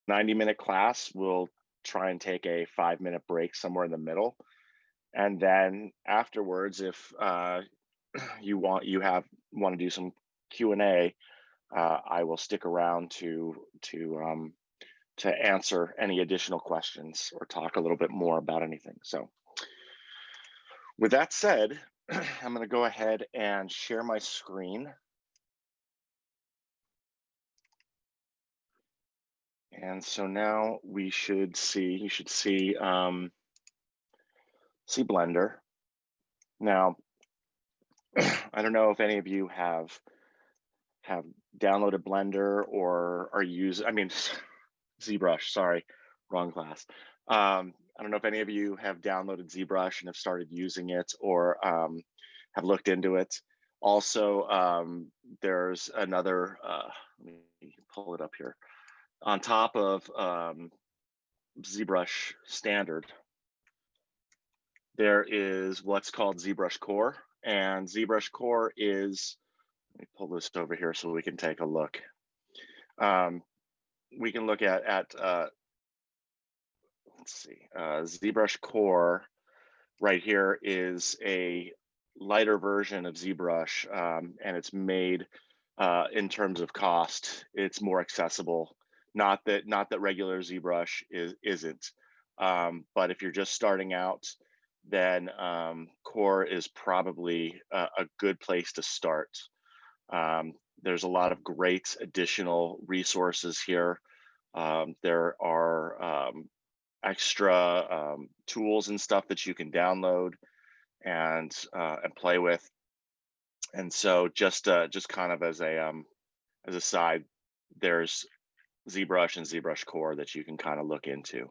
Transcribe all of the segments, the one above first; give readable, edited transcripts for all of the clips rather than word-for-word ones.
90-minute class, we'll try and take a 5-minute break somewhere in the middle. And then afterwards, if you want to do some Q&A, I will stick around to answer any additional questions or talk a little bit more about anything. So with that said, I'm going to go ahead and share my screen. And so now you should see Blender. Now, I don't know if any of you have downloaded Blender or are ZBrush, sorry, wrong class. I don't know if any of you have downloaded ZBrush and have started using it or have looked into it. Also, there's another, let me pull it up here. On top of ZBrush standard, there is what's called Zbrushcore, and Zbrushcore is, let me pull this over here so we can take a look. We can look at let's see, Zbrushcore right here is a lighter version of ZBrush, and it's made in terms of cost, it's more accessible. Not that regular ZBrush isn't, but if you're just starting out, then Core is probably a good place to start. There's a lot of great additional resources here. There are extra tools and stuff that you can download and play with. And so just kind of as a side, there's ZBrush and Zbrushcore that you can kind of look into.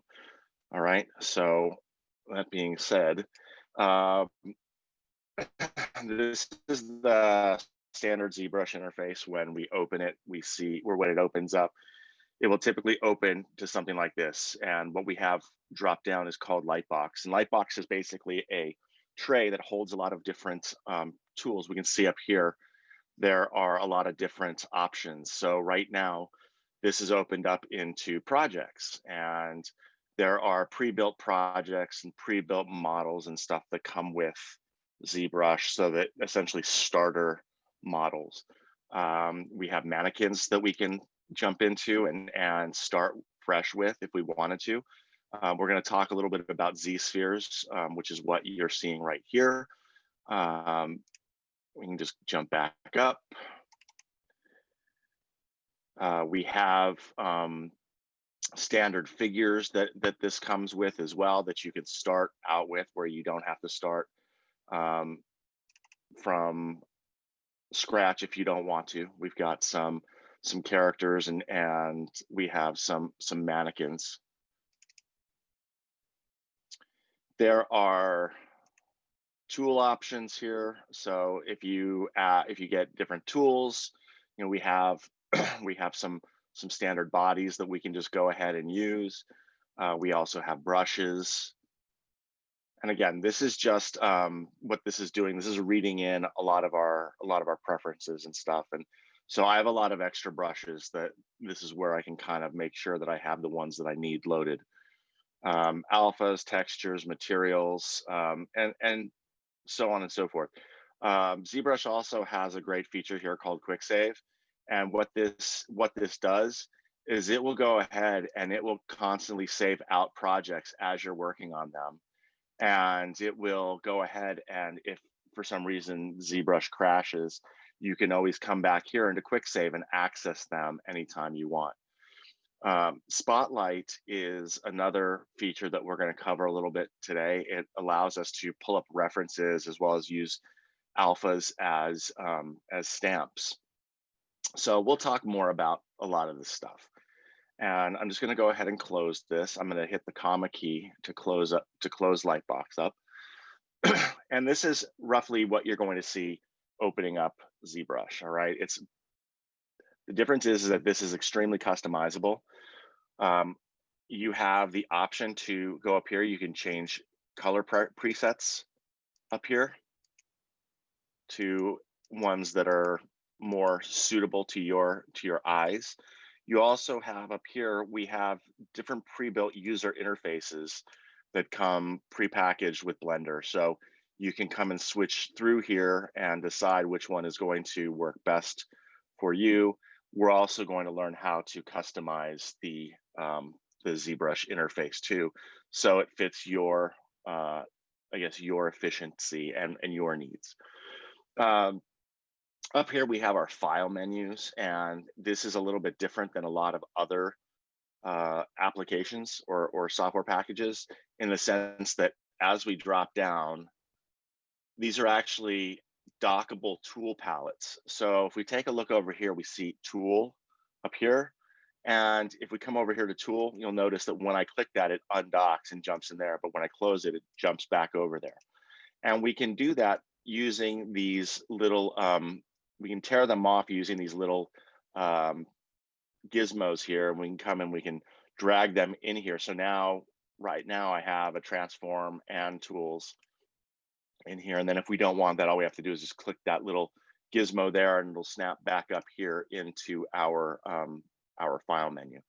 All right. So that being said, this is the standard Zbrush interface. When we open it, when it opens up, it will typically open to something like this. And what we have dropped down is called Lightbox. And Lightbox is basically a tray that holds a lot of different tools. We can see up here, there are a lot of different options. So right now, this is opened up into projects, and there are pre-built projects and pre-built models and stuff that come with ZBrush, so that essentially starter models. We have mannequins that we can jump into and start fresh with if we wanted to. We're going to talk a little bit about Z-spheres, which is what you're seeing right here. We can just jump back up. We have standard figures that this comes with as well, that you could start out with, where you don't have to start from scratch if you don't want to. We've got some characters and we have some mannequins. There are tool options here. So if you get different tools, we have some standard bodies that we can just go ahead and use. We also have brushes. And again, this is just what this is doing. This is reading in a lot of our preferences and stuff. And so I have a lot of extra brushes that this is where I can kind of make sure that I have the ones that I need loaded. Alphas, textures, materials, and so on and so forth. ZBrush also has a great feature here called Quicksave. And what this does is it will go ahead and it will constantly save out projects as you're working on them. And it will go ahead, and if for some reason ZBrush crashes, you can always come back here into Quicksave and access them anytime you want. Spotlight is another feature that we're going to cover a little bit today. It allows us to pull up references as well as use alphas as stamps. So we'll talk more about a lot of this stuff. And I'm just going to go ahead and close this. I'm going to hit the comma key to close Lightbox up. And this is roughly what you're going to see opening up ZBrush. All right. The difference is that this is extremely customizable. You have the option to go up here. You can change color presets up here to ones that are more suitable to your eyes. You also have up here, we have different pre-built user interfaces that come pre-packaged with Blender. So you can come and switch through here and decide which one is going to work best for you. We're also going to learn how to customize the ZBrush interface too, so it fits your, I guess, your efficiency and your needs. Up here, we have our file menus, and this is a little bit different than a lot of other applications or software packages, in the sense that as we drop down, these are actually dockable tool palettes. So if we take a look over here, we see tool up here. And if we come over here to tool, you'll notice that when I click that, it undocks and jumps in there. But when I close it, it jumps back over there. And we can do that using these little, we can tear them off using these little gizmos here. And we can come and we can drag them in here. So now, right now, I have a transform and tools in here. And then if we don't want that, all we have to do is just click that little gizmo there and it'll snap back up here into our file menu.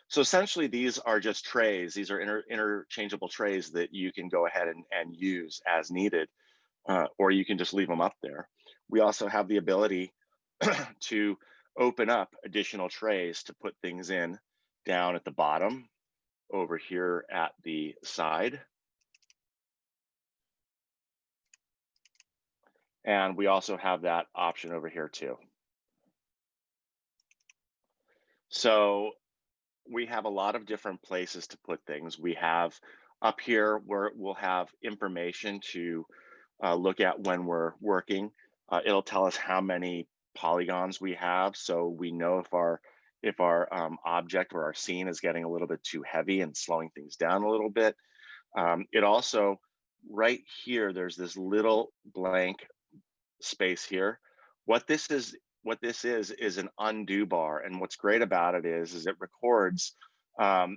So essentially these are just trays. These are interchangeable trays that you can go ahead and use as needed, or you can just leave them up there. We also have the ability to open up additional trays to put things in down at the bottom, over here at the side. And we also have that option over here too. So we have a lot of different places to put things. We have up here where we'll have information to look at when we're working. It'll tell us how many polygons we have, so we know if our object or our scene is getting a little bit too heavy and slowing things down a little bit. It also, right here, there's this little blank space here. What this is an undo bar, and what's great about it is it records our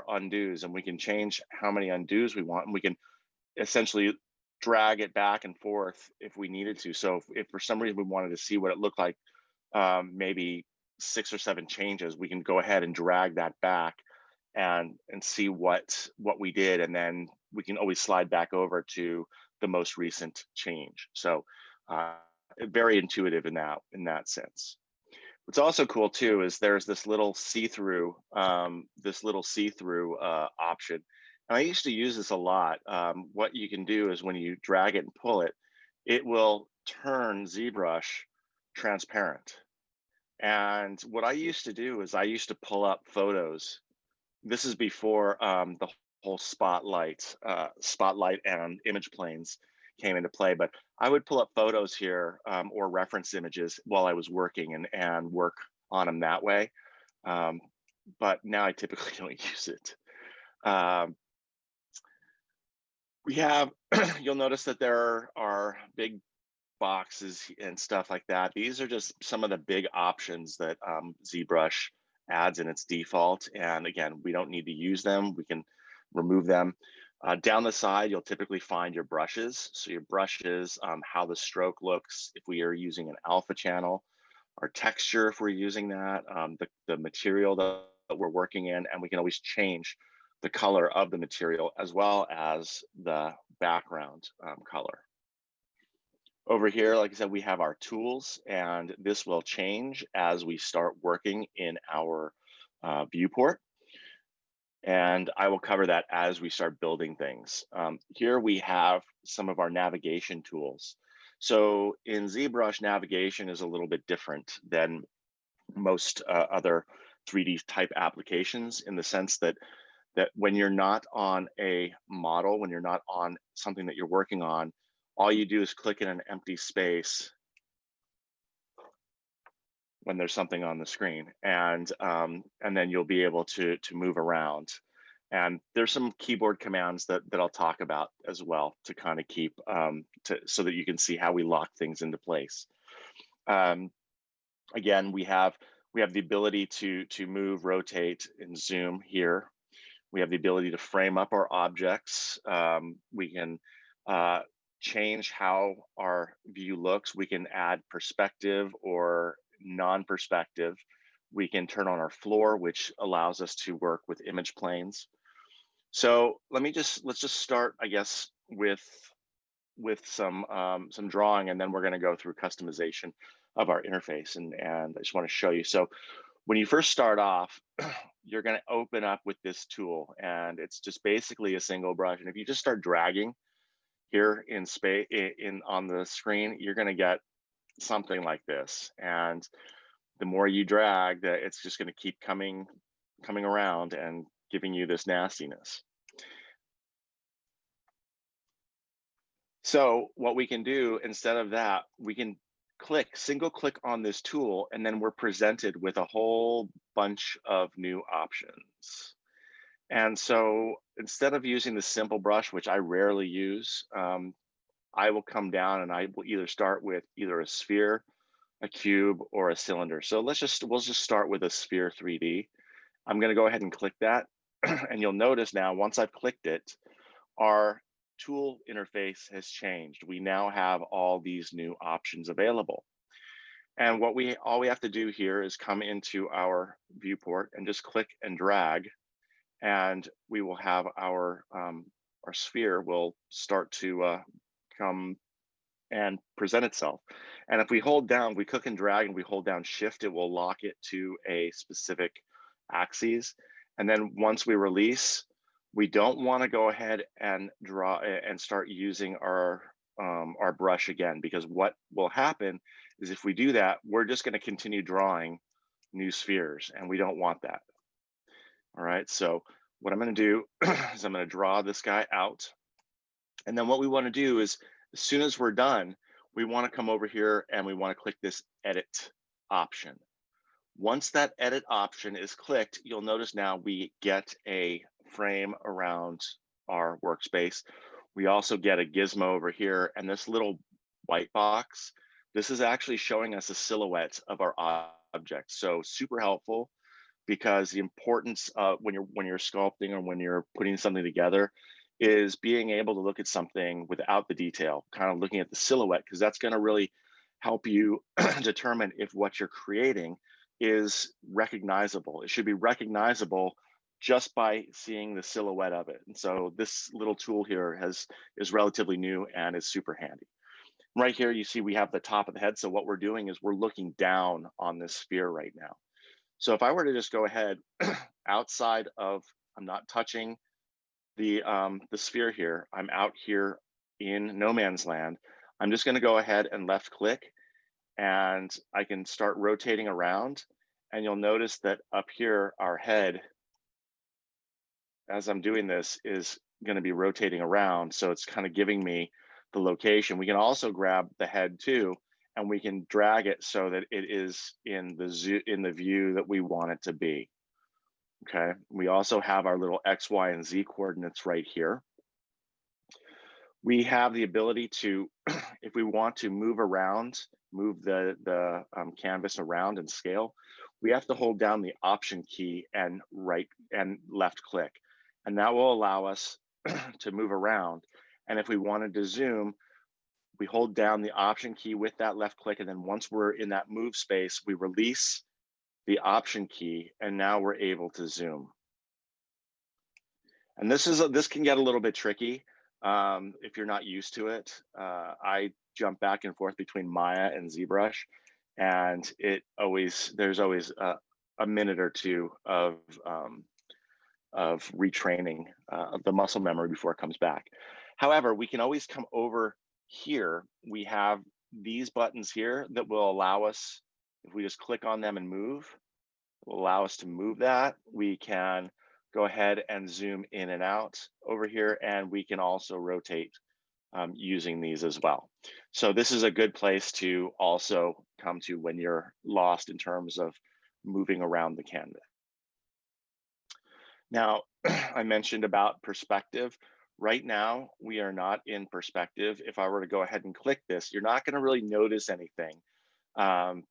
undos, and we can change how many undos we want, and we can essentially drag it back and forth if we needed to. So if for some reason we wanted to see what it looked like, maybe 6 or 7 changes, we can go ahead and drag that back and see what we did, and then we can always slide back over to the most recent change. So very intuitive in that sense. What's also cool too is there's this little see-through option. And I used to use this a lot. What you can do is when you drag it and pull it, it will turn ZBrush transparent. And what I used to do is I used to pull up photos. This is before the whole spotlight and image planes came into play, but I would pull up photos here or reference images while I was working and work on them that way. But now I typically don't use it. We have, you'll notice that there are big boxes and stuff like that. These are just some of the big options that ZBrush adds in its default. And again, we don't need to use them. We can remove them. Down the side, you'll typically find your brushes. So your brushes, how the stroke looks if we are using an alpha channel, our texture if we're using that, the material that we're working in, and we can always change the color of the material as well as the background color. Over here, like I said, we have our tools, and this will change as we start working in our viewport. And I will cover that as we start building things. Here we have some of our navigation tools. So in ZBrush, navigation is a little bit different than most other 3D type applications, in the sense that when you're not on a model, when you're not on something that you're working on, all you do is click in an empty space when there's something on the screen, and then you'll be able to move around. And there's some keyboard commands that I'll talk about as well to kind of keep so that you can see how we lock things into place. Again, we have the ability to move, rotate, and zoom here. We have the ability to frame up our objects. We can change how our view looks. We can add perspective or non-perspective. We can turn on our floor, which allows us to work with image planes. So let's just start, I guess, with some drawing, and then we're going to go through customization of our interface. And I just want to show you. So when you first start off, you're going to open up with this tool, and it's just basically a single brush. And if you just start dragging here in space on the screen, you're going to get something like this. And the more you drag, that it's just going to keep coming around and giving you this nastiness. So what we can do instead of that, we can single click on this tool, and then we're presented with a whole bunch of new options. And so instead of using the simple brush, which I rarely use, I will come down and I will either start with either a sphere, a cube, or a cylinder. So we'll just start with a sphere 3D. I'm going to go ahead and click that. And you'll notice now, once I've clicked it, our tool interface has changed. We now have all these new options available. And all we have to do here is come into our viewport and just click and drag, and we will have our sphere will start to come and present itself. And if we hold down, we click and drag and we hold down Shift, it will lock it to a specific axis. And then once we release, we don't want to go ahead and draw and start using our brush again, because what will happen is if we do that, we're just going to continue drawing new spheres, and we don't want that. All right, so what I'm going to do is I'm going to draw this guy out. And then what we want to do is, as soon as we're done, we want to come over here and we want to click this edit option. Once that edit option is clicked, you'll notice now we get a frame around our workspace. We also get a gizmo over here, and this little white box, this is actually showing us a silhouette of our object. So super helpful, because the importance of when you're sculpting or when you're putting something together is being able to look at something without the detail, kind of looking at the silhouette, because that's going to really help you determine if what you're creating is recognizable. It should be recognizable just by seeing the silhouette of it. And so this little tool here is relatively new and is super handy. Right here, you see we have the top of the head. So what we're doing is we're looking down on this sphere right now. So if I were to just go ahead outside of, I'm not touching the sphere here, I'm out here in no man's land. I'm just going to go ahead and left click, and I can start rotating around. And you'll notice that up here, our head, as I'm doing this, is going to be rotating around. So it's kind of giving me the location. We can also grab the head too, and we can drag it so that it is in the view that we want it to be. Okay. We also have our little X, Y, and Z coordinates right here. We have the ability to, if we want to move around, move the canvas around and scale, we have to hold down the Option key and right and left click, and that will allow us to move around. And if we wanted to zoom, we hold down the Option key with that left click, and then once we're in that move space, we release the Option key, and now we're able to zoom. And this can get a little bit tricky if you're not used to it. I jump back and forth between Maya and ZBrush, and there's always a minute or two of retraining of the muscle memory before it comes back. However, we can always come over here. We have these buttons here that will allow us, if we just click on them and move, it will allow us to move that. We can go ahead and zoom in and out over here, and we can also rotate using these as well. So this is a good place to also come to when you're lost in terms of moving around the canvas. Now, I mentioned about perspective. Right now, we are not in perspective. If I were to go ahead and click this, you're not going to really notice anything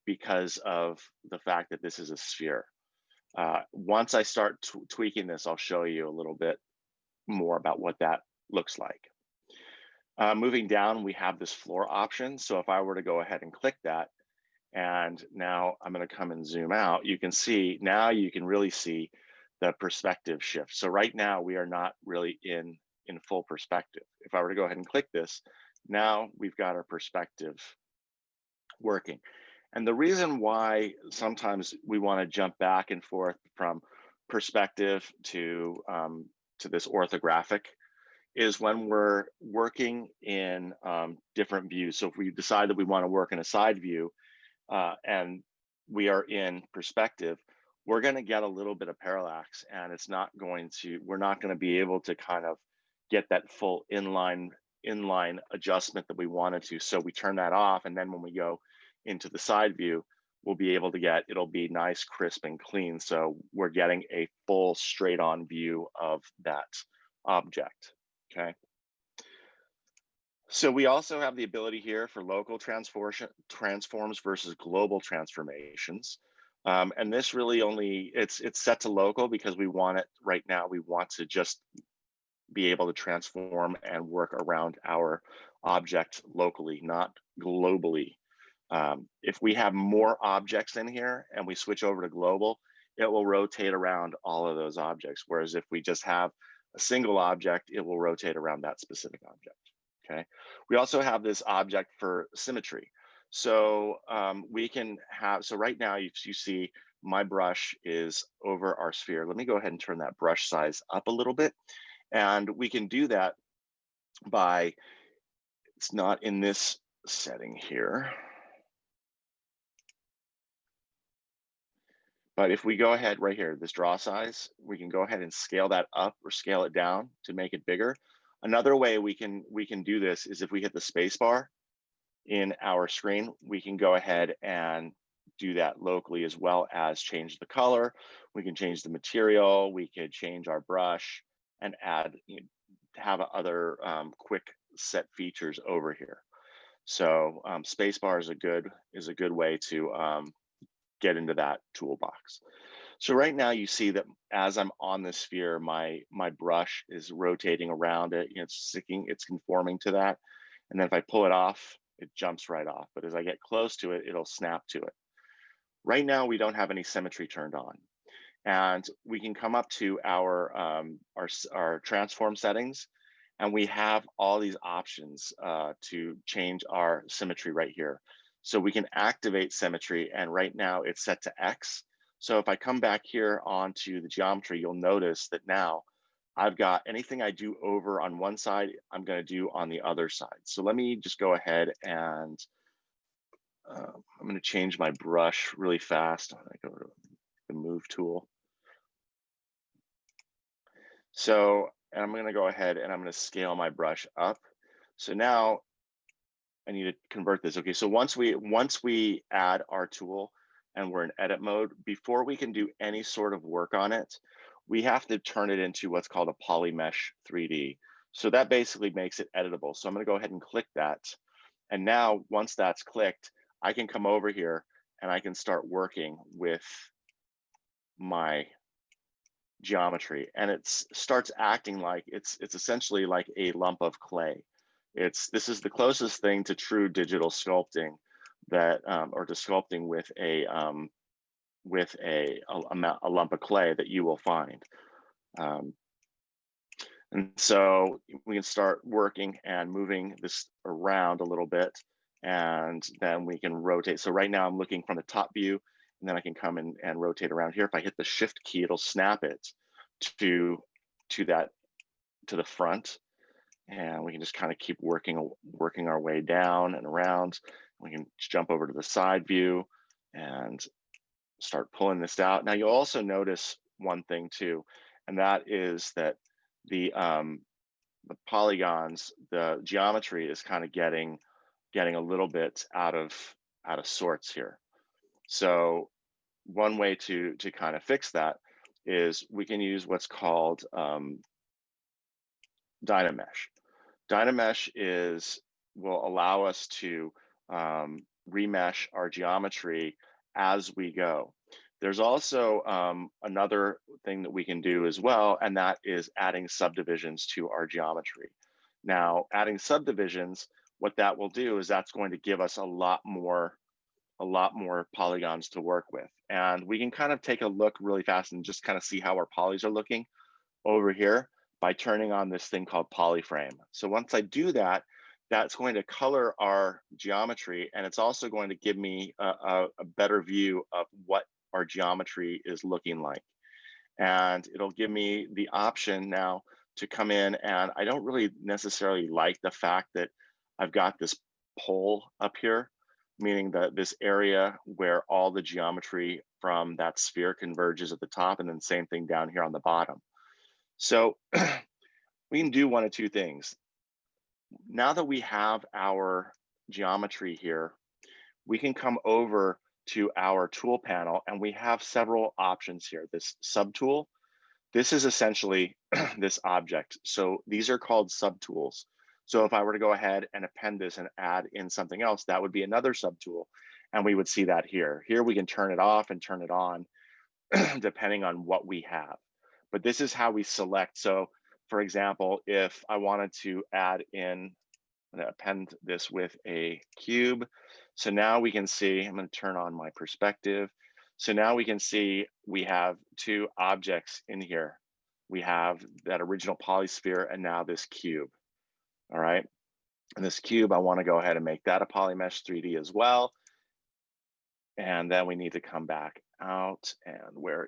because of the fact that this is a sphere. Once I start tweaking this, I'll show you a little bit more about what that looks like. Moving down, we have this floor option. So if I were to go ahead and click that, And now I'm going to come and zoom out. You can see, now you can really see the perspective shift. So right now we are not really in full perspective. If I were to go ahead and click this, now we've got our perspective working. And the reason why sometimes we want to jump back and forth from perspective to this orthographic is when we're working in different views. So if we decide that we want to work in a side view and we are in perspective, we're going to get a little bit of parallax, and it's not going to, we're not going to be able to kind of get that full inline adjustment that we wanted to. So we turn that off, and then when we go into the side view, we'll be able to get, it'll be nice, crisp, and clean. So we're getting a full straight on view of that object, okay? So we also have the ability here for local transforms versus global transformations. And this really only, it's set to local because we want it right now. We want to just be able to transform and work around our object locally, not globally. If we have more objects in here and we switch over to global, it will rotate around all of those objects. Whereas if we just have a single object, it will rotate around that specific object. Okay. We also have this object for symmetry. So we can have, so right now you see my brush is over our sphere. Let me go ahead and turn that brush size up a little bit. And we can do that by, it's not in this setting here. But if we go ahead right here, this draw size, we can go ahead and scale that up or scale it down to make it bigger. Another way we can do this is if we hit the space bar in our screen, we can go ahead and do that locally, as well as change the color. We can change the material. We could change our brush and add, have other quick set features over here. So spacebar is a good way to get into that toolbox. So right now you see that as I'm on the sphere, my brush is rotating around it. It's sticking, it's conforming to that. And then if I pull it off, it jumps right off. But as I get close to it, it'll snap to it. Right now we don't have any symmetry turned on. And we can come up to our transform settings, and we have all these options to change our symmetry right here. So we can activate symmetry, and right now it's set to X. So if I come back here onto the geometry, you'll notice that now I've got anything I do over on one side, I'm going to do on the other side. So let me just go ahead and I'm going to change my brush really fast. I go to the move tool. So and I'm going to go ahead and I'm going to scale my brush up. So now I need to convert this. Okay, so once we add our tool and we're in edit mode, before we can do any sort of work on it, we have to turn it into what's called a polymesh 3D. So that basically makes it editable. So I'm going to go ahead and click that. And now once that's clicked, I can come over here and I can start working with my geometry, and it starts acting like it's essentially like a lump of clay. This is the closest thing to true digital sculpting that or to sculpting with a lump of clay that you will find. And so we can start working and moving this around a little bit, and then we can rotate. So right now I'm looking from the top view, and then I can come in and rotate around here. If I hit the shift key, it'll snap it to the front, and we can just kind of keep working our way down and around. We can jump over to the side view and start pulling this out. Now you'll also notice one thing too, and that is that the polygons, the geometry is kind of getting a little bit out of sorts here. So one way to kind of fix that is we can use what's called Dynamesh. Dynamesh will allow us to remesh our geometry as we go. There's also another thing that we can do as well, and that is adding subdivisions to our geometry. Now, adding subdivisions, what that will do is that's going to give us a lot more a lot more polygons to work with. And we can kind of take a look really fast and just kind of see how our polys are looking over here by turning on this thing called polyframe. So once I do that, that's going to color our geometry, and it's also going to give me a better view of what our geometry is looking like. And it'll give me the option now to come in, and I don't really necessarily like the fact that I've got this pole up here, meaning that this area where all the geometry from that sphere converges at the top, and then same thing down here on the bottom. So we can do one of two things. Now that we have our geometry here, we can come over to our tool panel, and we have several options here. This subtool, this is essentially this object. So these are called subtools. So if I were to go ahead and append this and add in something else, that would be another subtool, and we would see that here. Here we can turn it off and turn it on depending on what we have. But this is how we select. So for example, if I wanted to add in, I'm going to append this with a cube. So now we can see, I'm going to turn on my perspective. So now we can see we have two objects in here. We have that original polysphere and now this cube. All right. And this cube, I want to go ahead and make that a polymesh 3D as well. And then we need to come back out, and where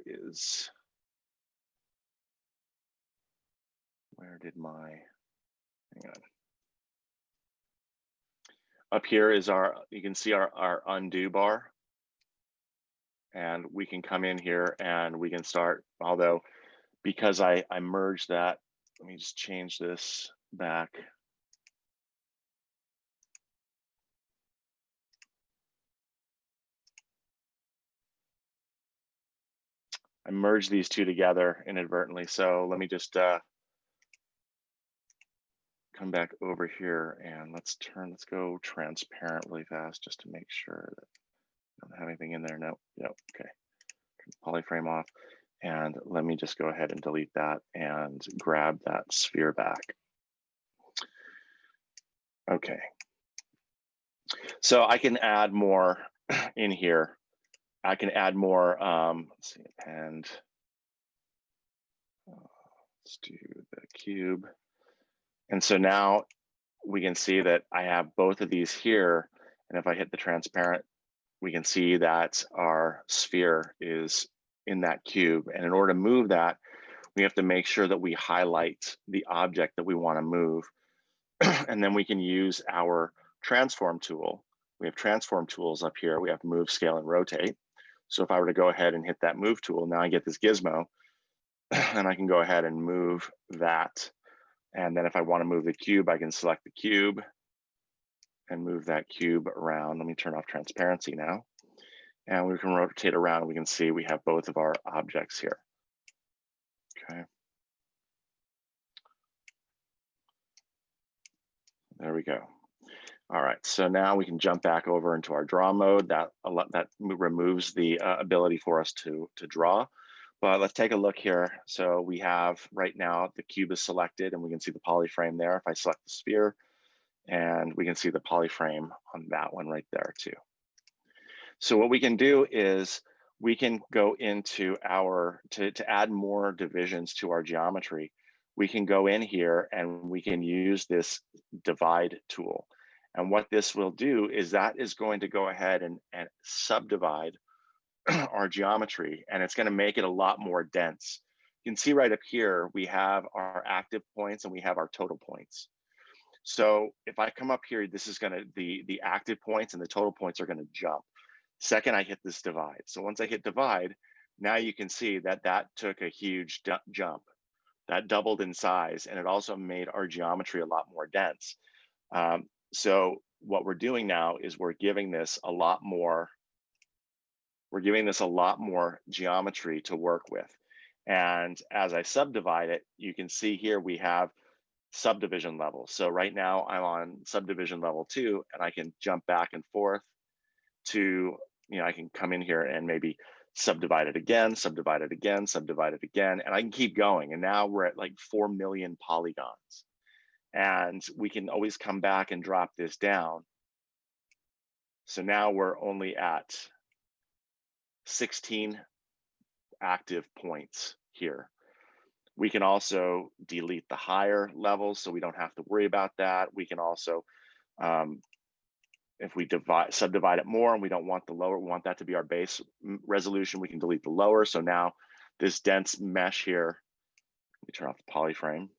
did my, hang on. Up here is our, you can see our undo bar. And we can come in here and we can start, although because I merged that, let me just change this back. I merged these two together inadvertently. So let me just come back over here and let's go transparent really fast just to make sure that I don't have anything in there. No, okay. Polyframe off. And let me just go ahead and delete that and grab that sphere back. Okay. So I can add more in here. I can add more, let's see, append. Let's do the cube. And so now we can see that I have both of these here. And if I hit the transparent, we can see that our sphere is in that cube. And in order to move that, we have to make sure that we highlight the object that we want to move. And then we can use our transform tool. We have transform tools up here. We have move, scale, and rotate. So if I were to go ahead and hit that move tool, now I get this gizmo, and I can go ahead and move that. And then if I want to move the cube, I can select the cube and move that cube around. Let me turn off transparency now. And we can rotate around. We can see we have both of our objects here. Okay. There we go. All right, so now we can jump back over into our draw mode. That removes the ability for us to draw. But let's take a look here. So we have right now the cube is selected, and we can see the polyframe there. If I select the sphere, and we can see the polyframe on that one right there too. So what we can do is we can go into our, to add more divisions to our geometry, we can go in here and we can use this divide tool. And what this will do is that is going to go ahead and subdivide our geometry, and it's going to make it a lot more dense. You can see right up here, we have our active points and we have our total points. So if I come up here, this is going to, the active points and the total points are going to jump. Second, I hit this divide. So once I hit divide, now you can see that that took a huge jump. That doubled in size, and it also made our geometry a lot more dense. So what we're doing now is we're giving this a lot more geometry to work with. And as I subdivide it, you can see here we have subdivision levels. So right now I'm on subdivision level 2, and I can jump back and forth to, I can come in here and maybe subdivide it again, subdivide it again, subdivide it again, and I can keep going. And now we're at like 4 million polygons. And we can always come back and drop this down So now we're only at 16 active points here. We can also delete the higher levels, so we don't have to worry about that. We can also, if we subdivide it more and we don't want the lower, we want that to be our base resolution, we can delete the lower. So now this dense mesh here, let me turn off the polyframe.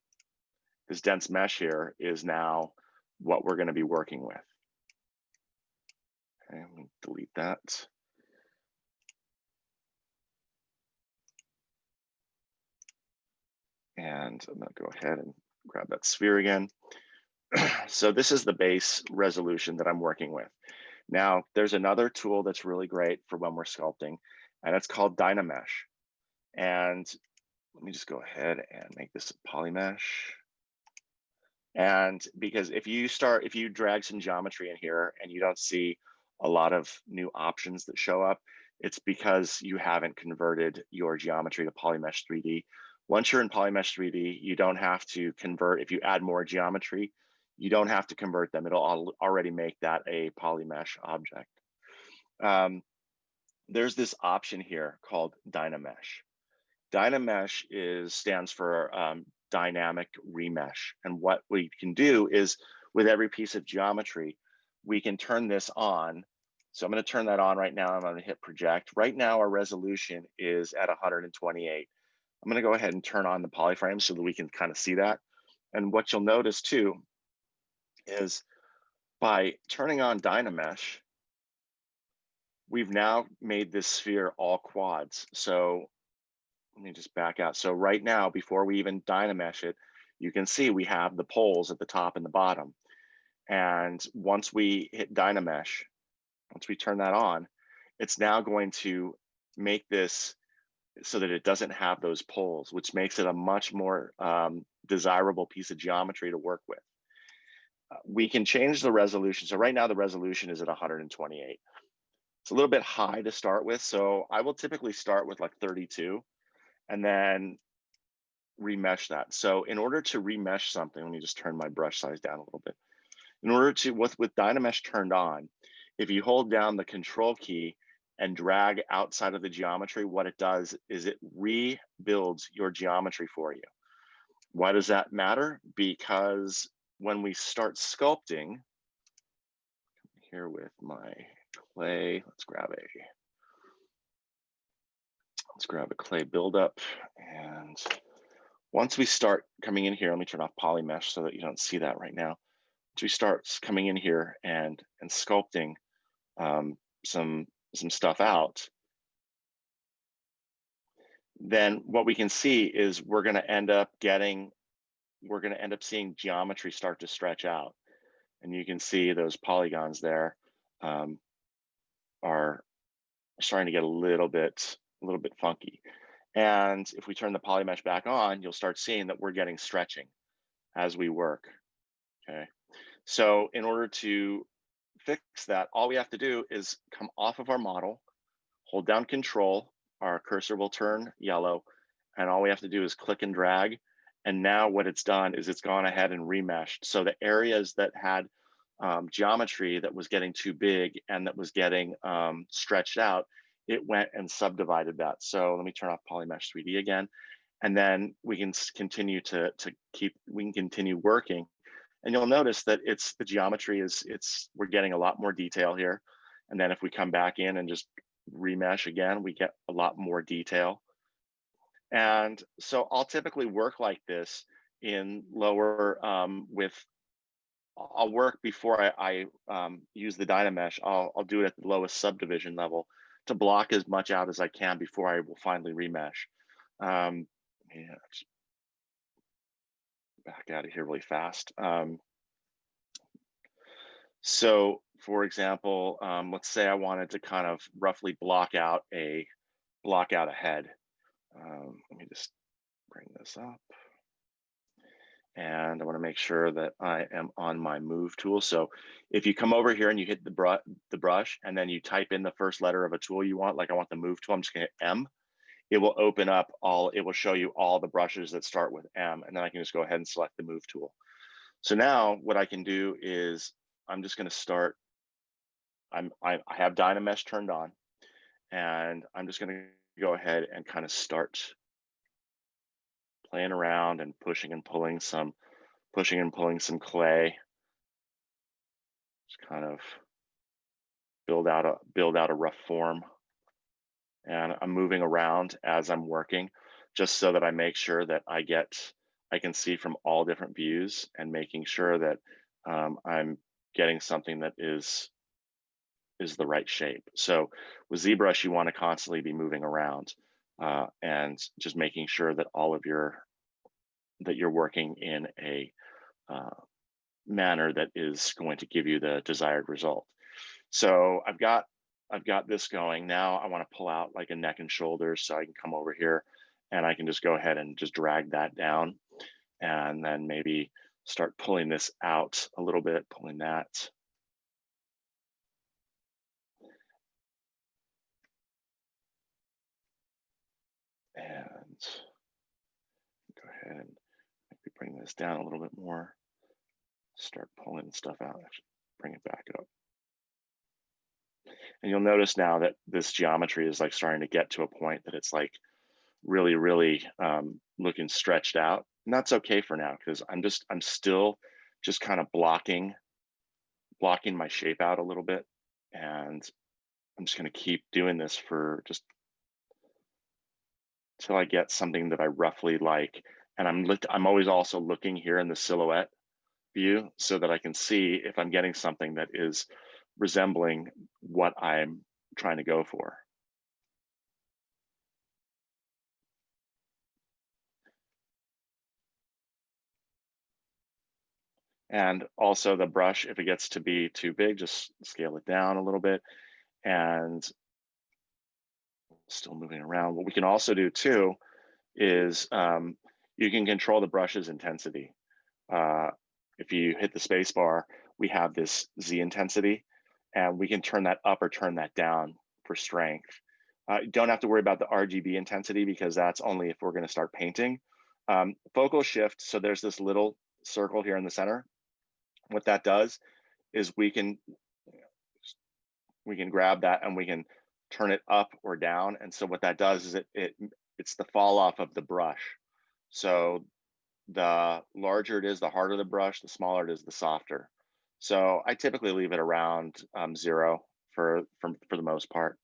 This dense mesh here is now what we're going to be working with. Okay, let me delete that. And I'm going to go ahead and grab that sphere again. So this is the base resolution that I'm working with. Now, there's another tool that's really great for when we're sculpting, and it's called Dynamesh. And let me just go ahead and make this a polymesh. And because if you drag some geometry in here and you don't see a lot of new options that show up, it's because you haven't converted your geometry to Polymesh 3D. Once you're in Polymesh 3D, you don't have to convert. If you add more geometry, you don't have to convert them. It'll already make that a Polymesh object. There's this option here called Dynamesh. Dynamesh stands for dynamic remesh. And what we can do is with every piece of geometry, we can turn this on. So I'm going to turn that on right now. I'm going to hit project. Right now, our resolution is at 128. I'm going to go ahead and turn on the polyframe so that we can kind of see that. And what you'll notice too is by turning on Dynamesh, we've now made this sphere all quads. So let me just back out. So right now, before we even Dynamesh it, you can see we have the poles at the top and the bottom. And once we hit Dynamesh, once we turn that on, it's now going to make this so that it doesn't have those poles, which makes it a much more desirable piece of geometry to work with. We can change the resolution. So right now the resolution is at 128. It's a little bit high to start with. So I will typically start with like 32 and then remesh that. So in order to remesh something, let me just turn my brush size down a little bit. In order to, with Dynamesh turned on, if you hold down the control key and drag outside of the geometry, what it does is it rebuilds your geometry for you. Why does that matter? Because when we start sculpting, here with my clay, let's grab a clay buildup. And once we start coming in here, let me turn off polymesh so that you don't see that right now. Once we start coming in here and sculpting some stuff out, then what we can see is we're going to end up seeing geometry start to stretch out. And you can see those polygons there are starting to get a little bit funky. And if we turn the polymesh back on, you'll start seeing that we're getting stretching as we work. Okay. So in order to fix that, all we have to do is come off of our model, hold down control, our cursor will turn yellow, and all we have to do is click and drag. And now what it's done is it's gone ahead and remeshed. So the areas that had geometry that was getting too big and that was getting stretched out, it went and subdivided that. So let me turn off Polymesh 3D again, and then we can continue we can continue working. And you'll notice that the geometry we're getting a lot more detail here. And then if we come back in and just remesh again, we get a lot more detail. And so I'll typically work like this in lower I'll work before I use the Dynamesh. I'll do it at the lowest subdivision level to block as much out as I can before I will finally remesh. Yeah, just back out of here really fast. So for example, let's say I wanted to kind of roughly block out a head. Let me just bring this up. And I want to make sure that I am on my move tool. So if you come over here and you hit the brush and then you type in the first letter of a tool you want, like I want the move tool, I'm just going to hit M. It will open up it will show you all the brushes that start with M, and then I can just go ahead and select the move tool. So now what I can do is I'm just going to start I have Dynamesh turned on, and I'm just going to go ahead and kind of start playing around and pushing and pulling some clay. Just kind of build out a rough form. And I'm moving around as I'm working, just so that I make sure that I can see from all different views, and making sure that I'm getting something that is the right shape. So with ZBrush, you want to constantly be moving around and just making sure that you're working in a manner that is going to give you the desired result. So I've got this going. Now I want to pull out like a neck and shoulders, so I can come over here and I can just go ahead and just drag that down, and then maybe start pulling this out a little bit, pulling that. And go ahead and maybe bring this down a little bit more. Start pulling stuff out, actually bring it back up. And you'll notice now that this geometry is like starting to get to a point that it's like really, really looking stretched out. And that's okay for now, because I'm still just kind of blocking my shape out a little bit. And I'm just going to keep doing this for just till I get something that I roughly like. And I'm always also looking here in the silhouette view, so that I can see if I'm getting something that is resembling what I'm trying to go for. And also the brush, if it gets to be too big, just scale it down a little bit. And still moving around. What we can also do too is you can control the brush's intensity. If you hit the space bar, we have this Z intensity, and we can turn that up or turn that down for strength. You don't have to worry about the RGB intensity, because that's only if we're going to start painting. Focal shift, so there's this little circle here in the center. What that does is we can grab that and we can turn it up or down. And so what that does is it's the fall off of the brush. So the larger it is, the harder the brush, the smaller it is, the softer. So I typically leave it around 0 for the most part.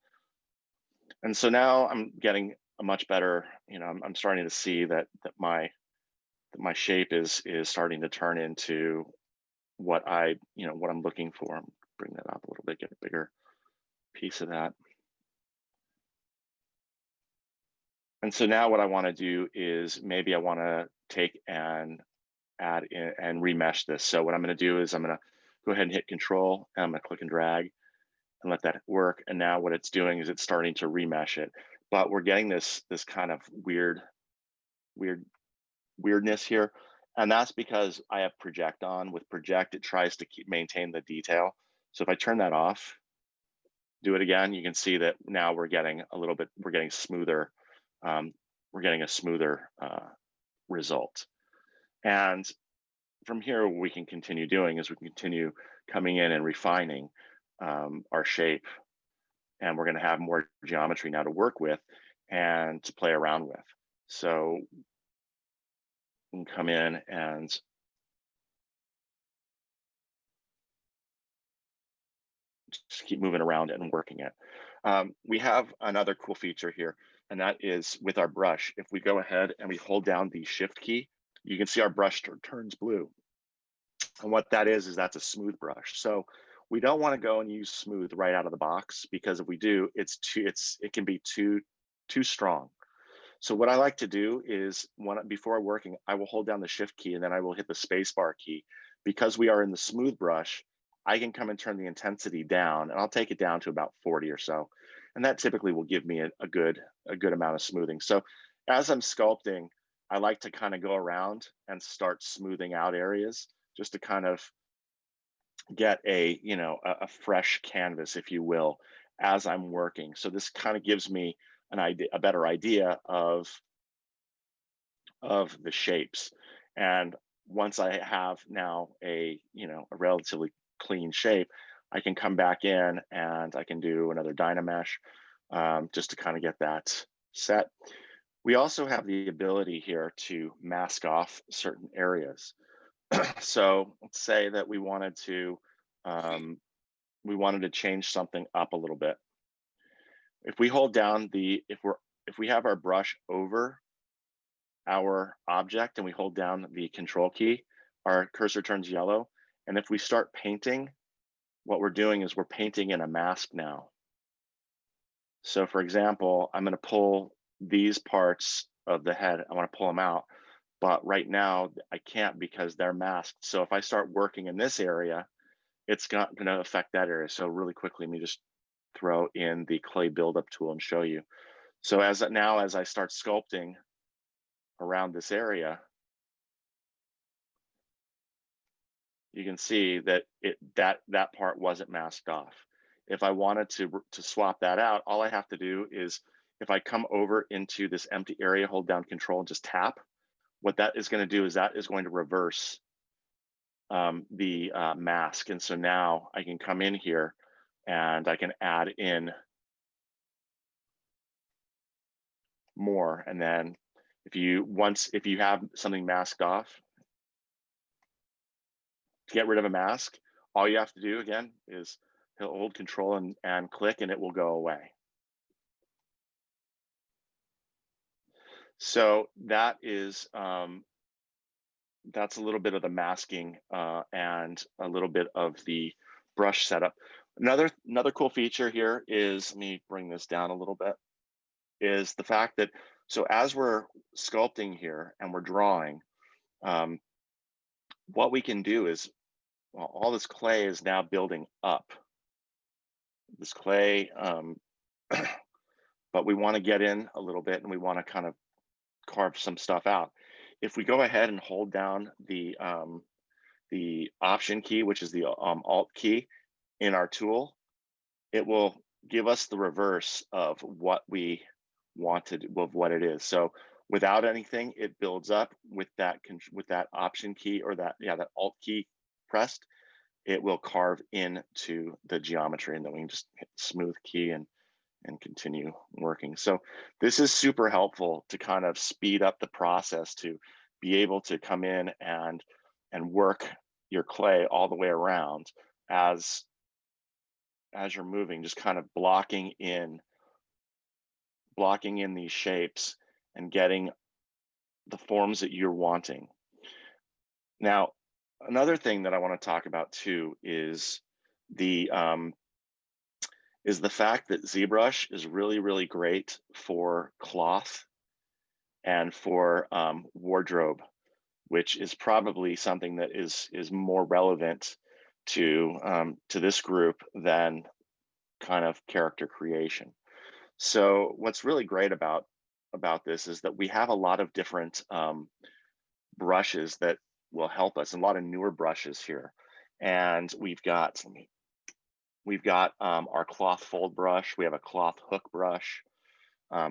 And so now I'm getting a much better, I'm starting to see that my shape is starting to turn into what what I'm looking for. Bring that up a little bit, get a bigger piece of that. And so now what I want to do is maybe I want to take and add in and remesh this. So what I'm going to do is I'm going to go ahead and hit Control, and I'm going to click and drag and let that work. And now what it's doing is it's starting to remesh it. But we're getting this kind of weirdness here. And that's because I have project on. With project, it tries to maintain the detail. So if I turn that off, do it again, you can see that now we're getting smoother. We're getting a smoother result. And from here, what we can continue doing is we can continue coming in and refining our shape. And we're going to have more geometry now to work with and to play around with. So we can come in and just keep moving around and working it. We have another cool feature here, and that is with our brush. If we go ahead and we hold down the Shift key, you can see our brush turns blue. And what that is that's a smooth brush. So we don't want to go and use smooth right out of the box, because if we do, it can be too strong. So what I like to do is before working, I will hold down the Shift key, and then I will hit the space bar key. Because we are in the smooth brush, I can come and turn the intensity down, and I'll take it down to about 40 or so. And that typically will give me a good amount of smoothing. So as I'm sculpting, I like to kind of go around and start smoothing out areas, just to kind of get a fresh canvas, if you will, as I'm working. So this kind of gives me a better idea of the shapes. And once I have now a relatively clean shape, I can come back in and I can do another Dynamesh just to kind of get that set. We also have the ability here to mask off certain areas. So let's say that we wanted to change something up a little bit. If we hold down if we have our brush over our object and we hold down the control key, our cursor turns yellow. And if we start painting, what we're doing is we're painting in a mask now. So for example, I'm going to pull these parts of the head. I want to pull them out, but right now I can't because they're masked. So if I start working in this area, it's not going to affect that area. So really quickly, let me just throw in the clay buildup tool and show you. So as I start sculpting around this area, you can see that that part wasn't masked off. If I wanted to swap that out, all I have to do is if I come over into this empty area, hold down control and just tap, what that is going to do is that is going to reverse the mask. And so now I can come in here and I can add in more. And then if you have something masked off, to get rid of a mask, all you have to do again is hold control and click and it will go away. So that is that's a little bit of the masking and a little bit of the brush setup. Another cool feature here is, let me bring this down a little bit, is the fact that, so as we're sculpting here and we're drawing, what we can do is, well, all this clay is now building up. This clay, but we want to get in a little bit and we want to kind of carve some stuff out. If we go ahead and hold down the Option key, which is the Alt key in our tool, it will give us the reverse of what we wanted, of what it is. So without anything, it builds up. With that Option key or that Alt key pressed, it will carve into the geometry, and then we can just hit smooth key and continue working. So this is super helpful to kind of speed up the process, to be able to come in and work your clay all the way around as you're moving, just kind of blocking in these shapes and getting the forms that you're wanting. Now, another thing that I want to talk about too is the fact that ZBrush is really, really great for cloth and for wardrobe, which is probably something that is more relevant to this group than kind of character creation. So what's really great about this is that we have a lot of different brushes that will help us, and a lot of newer brushes here. And we've got our cloth fold brush, we have a cloth hook brush,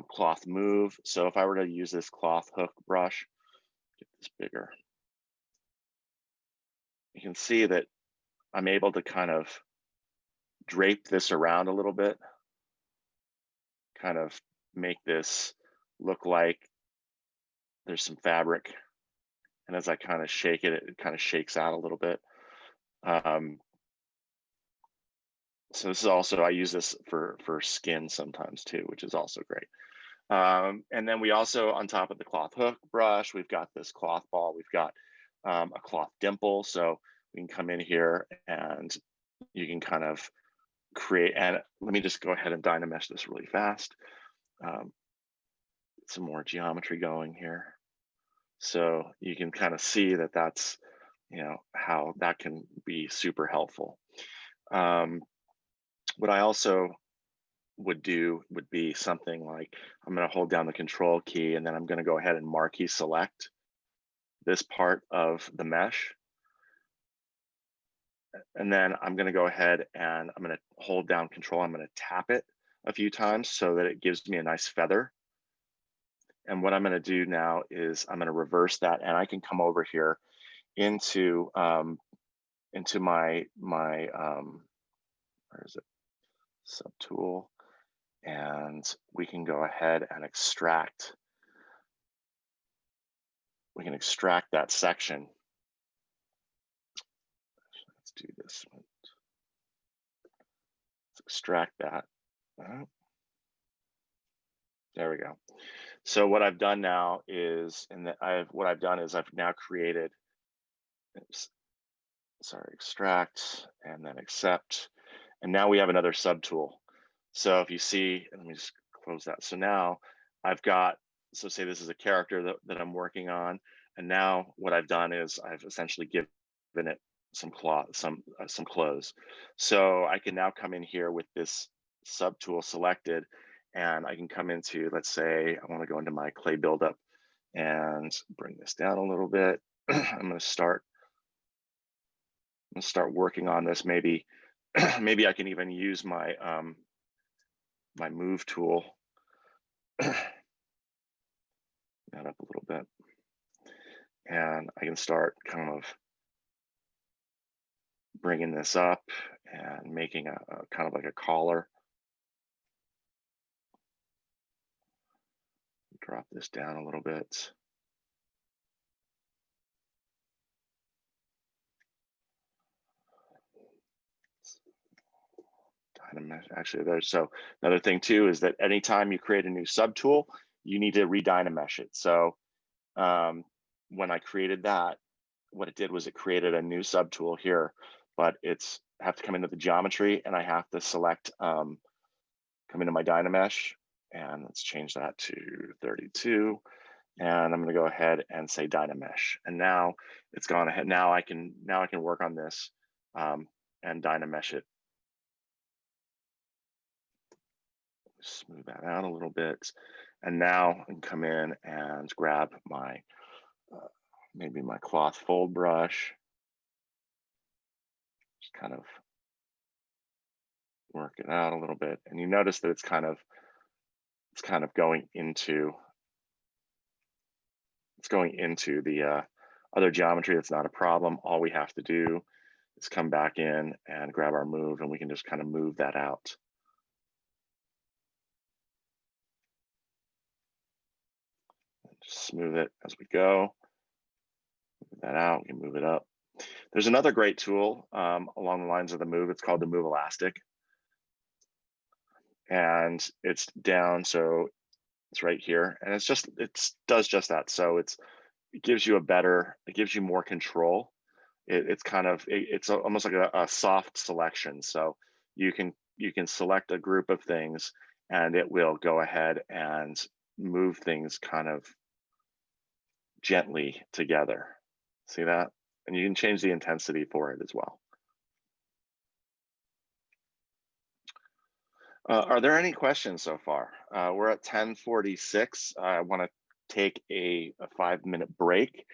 cloth move. So if I were to use this cloth hook brush, get this bigger, you can see that I'm able to kind of drape this around a little bit, kind of make this look like there's some fabric. And as I kind of shake it, it kind of shakes out a little bit. So this is also, I use this for skin sometimes too, which is also great. And then we also, on top of the cloth hook brush, we've got this cloth ball, we've got a cloth dimple. So we can come in here and you can kind of create, and let me just go ahead and Dynamesh this really fast. Some more geometry going here. So you can kind of see that that's, how that can be super helpful. What I also would do would be something like, I'm going to hold down the control key and then I'm going to go ahead and marquee select this part of the mesh. And then I'm going to go ahead and I'm going to hold down control. I'm going to tap it a few times so that it gives me a nice feather. And what I'm going to do now is I'm going to reverse that, and I can come over here into my where is it? Subtool, and we can go ahead and extract. We can extract that section. Let's do this one. Let's extract that. There we go. So what I've done now is, I've now created, extract and then accept, and now we have another subtool. So if you see, let me just close that. So now I've got, so say this is a character that I'm working on, and now what I've done is I've essentially given it some clothes. So I can now come in here with this subtool selected, and I can come into, let's say I want to go into my clay buildup and bring this down a little bit. I'm going to start working on this. Maybe maybe I can even use my my move tool. That up a little bit, and I can start kind of bringing this up and making a kind of like a collar. Drop this down a little bit. Actually, so another thing too is that anytime you create a new subtool, you need to redynamesh it. So when I created that, what it did was it created a new subtool here, but I have to come into the geometry, and I have to select, come into my Dynamesh, and let's change that to 32. And I'm going to go ahead and say Dynamesh. And now it's gone ahead. Now I can work on this and Dynamesh it. Smooth that out a little bit. And now I can come in and grab my maybe my cloth fold brush. Just kind of work it out a little bit. And you notice that it's kind of going into the other geometry. That's not a problem. All we have to do is come back in and grab our move, and we can just kind of move that out. Just smooth it as we go. Move that out, we can move it up. There's another great tool along the lines of the move. It's called the Move Elastic. And it's down, so it's right here. And it does just that. So it gives you more control. It's almost like a soft selection. So you can select a group of things, and it will go ahead and move things kind of gently together. See that? And you can change the intensity for it as well. Are there any questions so far? We're at 10:46. I want to take a 5-minute break.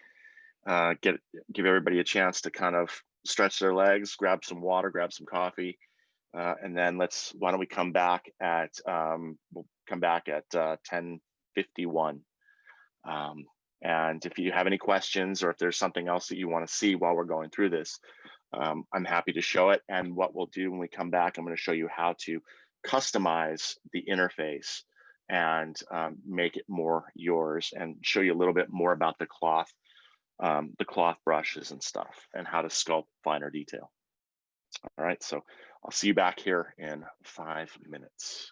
Give everybody a chance to kind of stretch their legs, grab some water, grab some coffee, and then why don't we come back at we'll come back at 10:51. And if you have any questions, or if there's something else that you want to see while we're going through this, I'm happy to show it. And what we'll do when we come back, I'm going to show you how to customize the interface and make it more yours, and show you a little bit more about the cloth brushes and stuff, and how to sculpt finer detail. All right, so I'll see you back here in 5 minutes.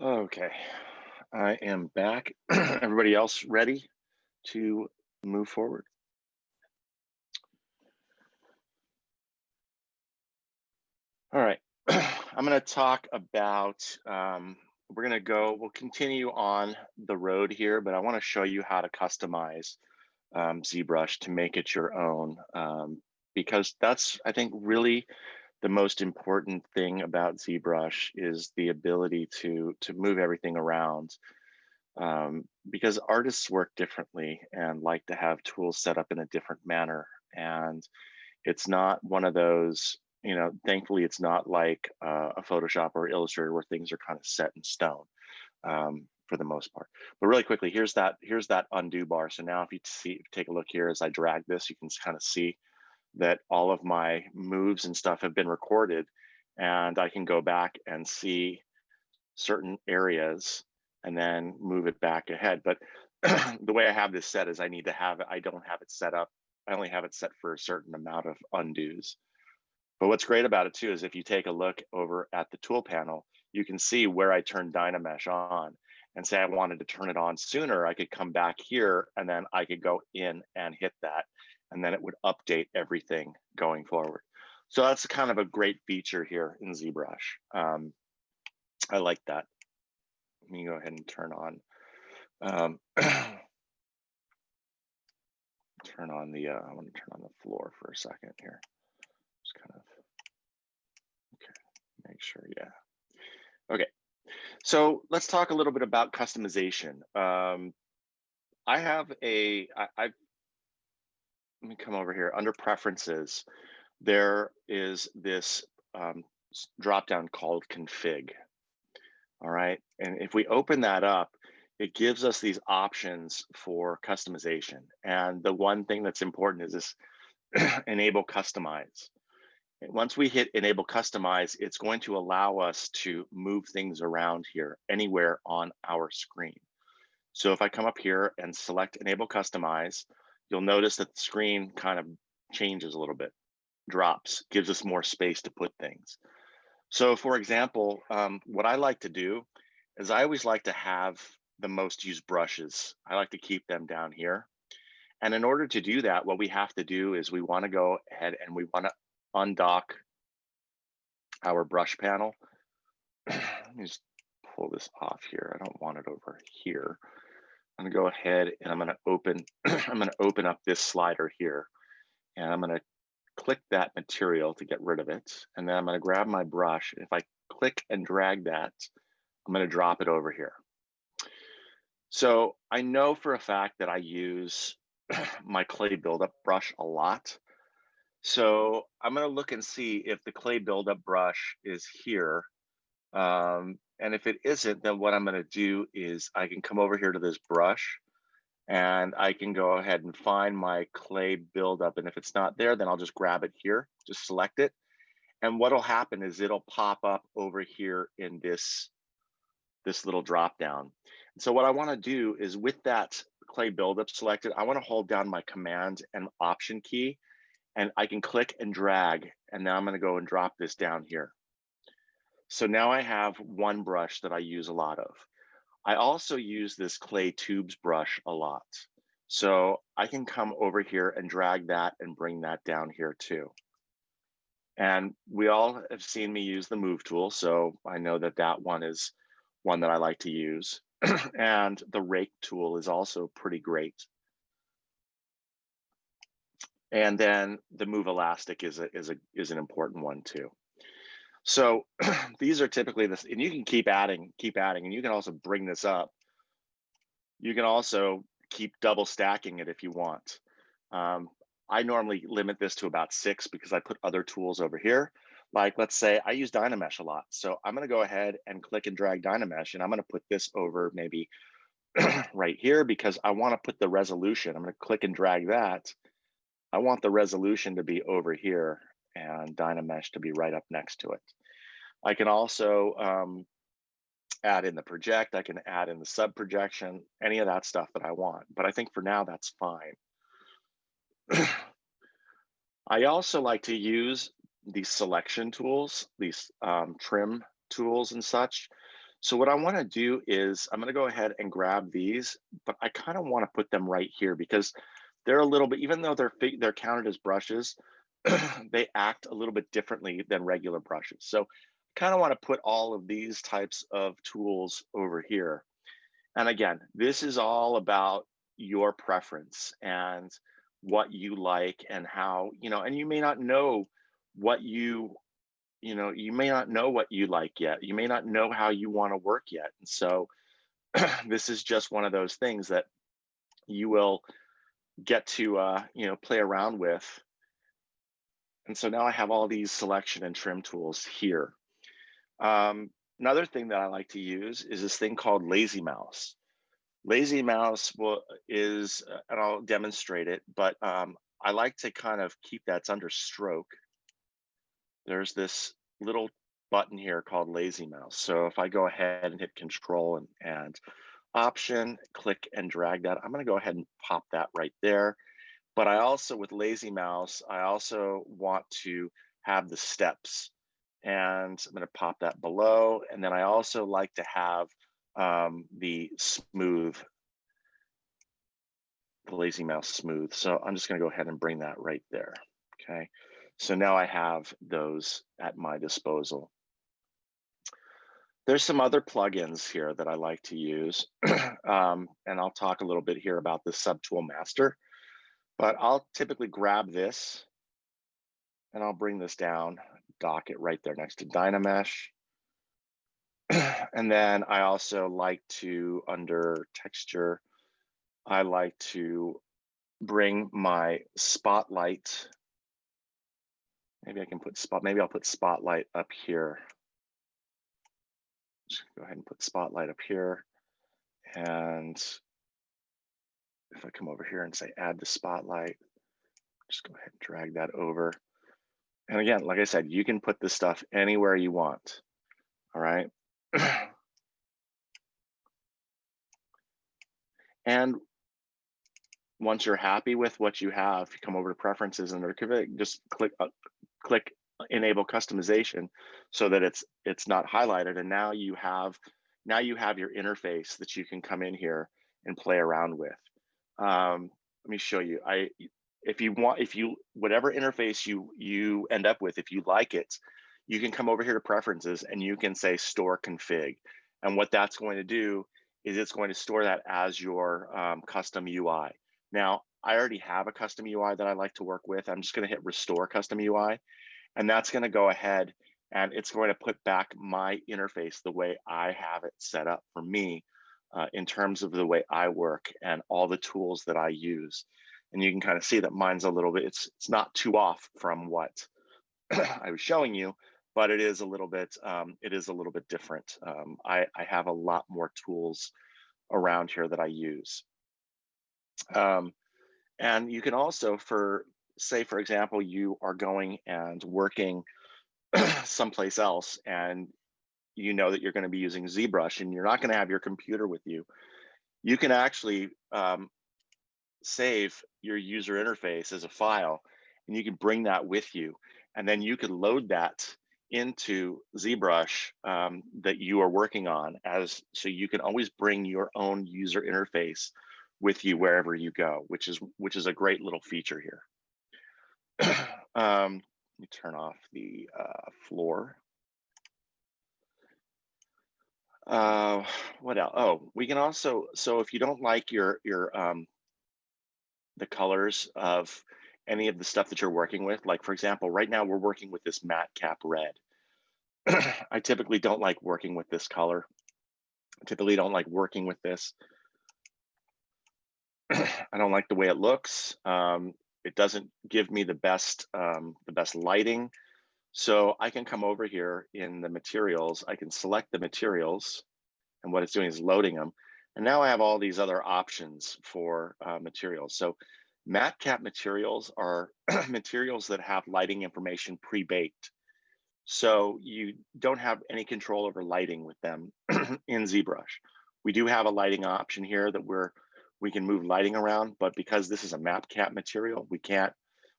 Okay, I am back. Everybody else ready to move forward? All right, I'm going to talk about, we'll continue on the road here, but I want to show you how to customize ZBrush to make it your own, because that's, I think, really the most important thing about ZBrush is the ability to move everything around, because artists work differently and like to have tools set up in a different manner. And it's not one of those, thankfully, it's not like a Photoshop or Illustrator where things are kind of set in stone, for the most part. But really quickly, here's that undo bar. So now if you take a look here as I drag this, you can kind of see that all of my moves and stuff have been recorded, and I can go back and see certain areas and then move it back ahead. But the way I have this set is I don't have it set up. I only have it set for a certain amount of undos. But what's great about it too is if you take a look over at the tool panel, you can see where I turned Dynamesh on, and say I wanted to turn it on sooner, I could come back here and then I could go in and hit that, and then it would update everything going forward. So that's kind of a great feature here in ZBrush. I like that. Let me go ahead and turn on turn on the I want to turn on the floor for a second here. Just kind of, okay, make sure, yeah. Okay, so let's talk a little bit about customization. I have let me come over here. Under preferences, there is this drop down called config. All right, and if we open that up, it gives us these options for customization. And the one thing that's important is this enable customize. And once we hit enable customize, it's going to allow us to move things around here anywhere on our screen. So if I come up here and select enable customize, you'll notice that the screen kind of changes a little bit, drops, gives us more space to put things. So for example, what I like to do is I always like to have the most used brushes. I like to keep them down here. And in order to do that, what we have to do is we want to go ahead and we want to undock our brush panel. Let me just pull this off here. I don't want it over here. I'm gonna go ahead and I'm gonna open, I'm gonna open up this slider here, and I'm gonna click that material to get rid of it. And then I'm gonna grab my brush. If I click and drag that, I'm gonna drop it over here. So I know for a fact that I use my clay buildup brush a lot. So I'm gonna look and see if the clay buildup brush is here. And if it isn't, then what I'm gonna do is I can come over here to this brush and I can go ahead and find my clay buildup. And if it's not there, then I'll just grab it here, just select it. And what'll happen is it'll pop up over here in this little drop down. And so what I wanna do is with that clay buildup selected, I wanna hold down my Command and Option key, and I can click and drag, and now I'm gonna go and drop this down here. So now I have one brush that I use a lot of. I also use this clay tubes brush a lot. So I can come over here and drag that and bring that down here too. And we all have seen me use the move tool. So I know that that one is one that I like to use. And the rake tool is also pretty great. And then the move elastic is an important one too. So these are typically this, and you can keep adding, and you can also bring this up. You can also keep double stacking it if you want. I normally limit this to about 6 because I put other tools over here. Like, let's say I use Dynamesh a lot. So I'm gonna go ahead and click and drag Dynamesh, and I'm gonna put this over maybe right here because I wanna put the resolution. I'm gonna click and drag that. I want the resolution to be over here and Dynamesh to be right up next to it. I can also add in the project, I can add in the sub projection, any of that stuff that I want. But I think for now, that's fine. I also like to use these selection tools, these trim tools and such. So what I want to do is I'm going to go ahead and grab these, but I kind of want to put them right here because they're a little bit, even though they're counted as brushes, they act a little bit differently than regular brushes. So kind of want to put all of these types of tools over here. And again, this is all about your preference and what you like and how, and you may not know what you may not know what you like yet. You may not know how you want to work yet. And so this is just one of those things that you will get to, play around with. And so now I have all these selection and trim tools here. Another thing that I like to use is this thing called Lazy Mouse. Lazy Mouse and I'll demonstrate it, but I like to kind of keep that's under stroke. There's this little button here called Lazy Mouse. So if I go ahead and hit Control and Option, click and drag that, I'm going to go ahead and pop that right there. But I also, with Lazy Mouse, I also want to have the steps. And I'm going to pop that below. And then I also like to have the smooth, the Lazy Mouse smooth. So I'm just going to go ahead and bring that right there. Okay. So now I have those at my disposal. There's some other plugins here that I like to use. And I'll talk a little bit here about the Subtool Master, but I'll typically grab this and I'll bring this down, dock it right there next to Dynamesh. And then I also like to, under texture, I like to bring my spotlight. Maybe I'll put spotlight up here. Just go ahead and put spotlight up here. And if I come over here and say add the spotlight, just go ahead and drag that over. And again, like I said, you can put this stuff anywhere you want. All right. And once you're happy with what you have, you come over to preferences and just click enable customization so that it's not highlighted. And now you have your interface that you can come in here and play around with. Let me show you. Whatever interface you end up with, if you like it, you can come over here to preferences and you can say store config. And what that's going to do is it's going to store that as your custom UI. Now, I already have a custom UI that I like to work with. I'm just going to hit restore custom UI, and that's going to go ahead and it's going to put back my interface the way I have it set up for me in terms of the way I work and all the tools that I use. And you can kind of see that mine's a little bit, it's not too off from what I was showing you, but it is a little bit different. I have a lot more tools around here that I use. And you can also, say, for example, you are going and working someplace else and you know that you're going to be using ZBrush and you're not going to have your computer with you. You can actually save your user interface as a file and you can bring that with you. And then you could load that into ZBrush that you are working on, so you can always bring your own user interface with you wherever you go, which is a great little feature here. Let me turn off the floor. What else? Oh, we can also, so if you don't like the colors of any of the stuff that you're working with, like for example, right now we're working with this matte cap red. I typically don't like working with this color. I typically don't like working with this. I don't like the way it looks. It doesn't give me the best lighting. So I can come over here in the materials. I can select the materials, and what it's doing is loading them. And now I have all these other options for materials. So matte cap materials are materials that have lighting information pre-baked. So you don't have any control over lighting with them in ZBrush. We do have a lighting option here that we can move lighting around, but because this is a matte cap material,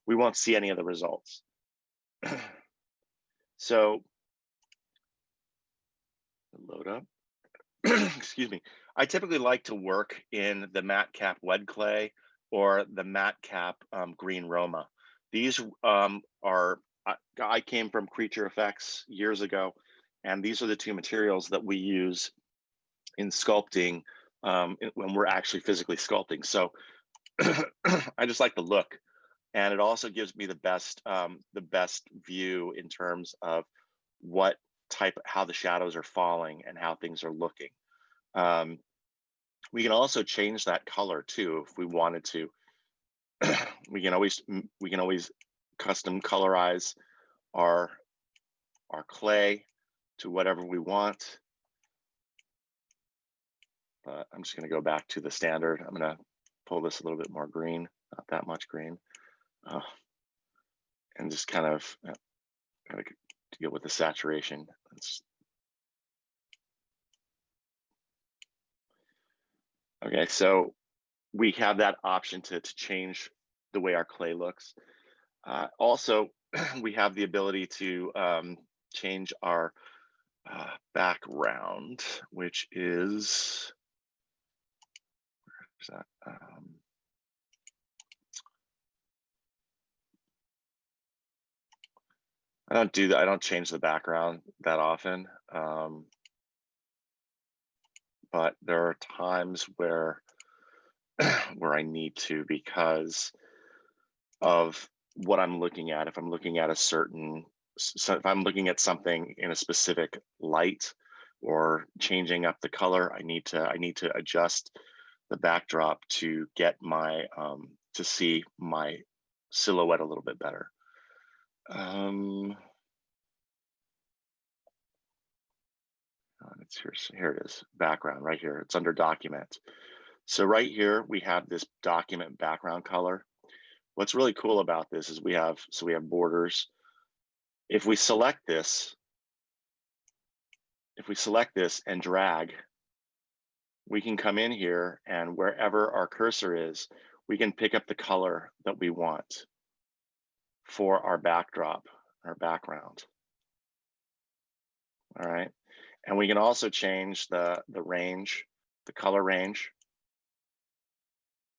we won't see any of the results. So load up. excuse me, I typically like to work in the matte cap wet clay or the matte cap green Roma. These I came from Creature Effects years ago, and these are the two materials that we use in sculpting when we're actually physically sculpting. So I just like the look, and it also gives me the best view in terms of what how the shadows are falling and how things are looking. We can also change that color too if we wanted to. we can always custom colorize our clay to whatever we want. But I'm just going to go back to the standard. I'm going to pull this a little bit more green, not that much green, and just kind of deal with the saturation. Okay, so we have that option to change the way our clay looks. Also, we have the ability to change our background, which is, where's that? I don't do that. I don't change the background that often. But there are times where I need to, because of what I'm looking at. If I'm looking at if I'm looking at something in a specific light or changing up the color, I need to adjust the backdrop to get my to see my silhouette a little bit better. Here it is, background right here. It's under document. So right here we have this document background color. What's really cool about this is we have borders. If we select this and drag, we can come in here, and wherever our cursor is, we can pick up the color that we want for our backdrop, our background. All right. And we can also change the range, the color range.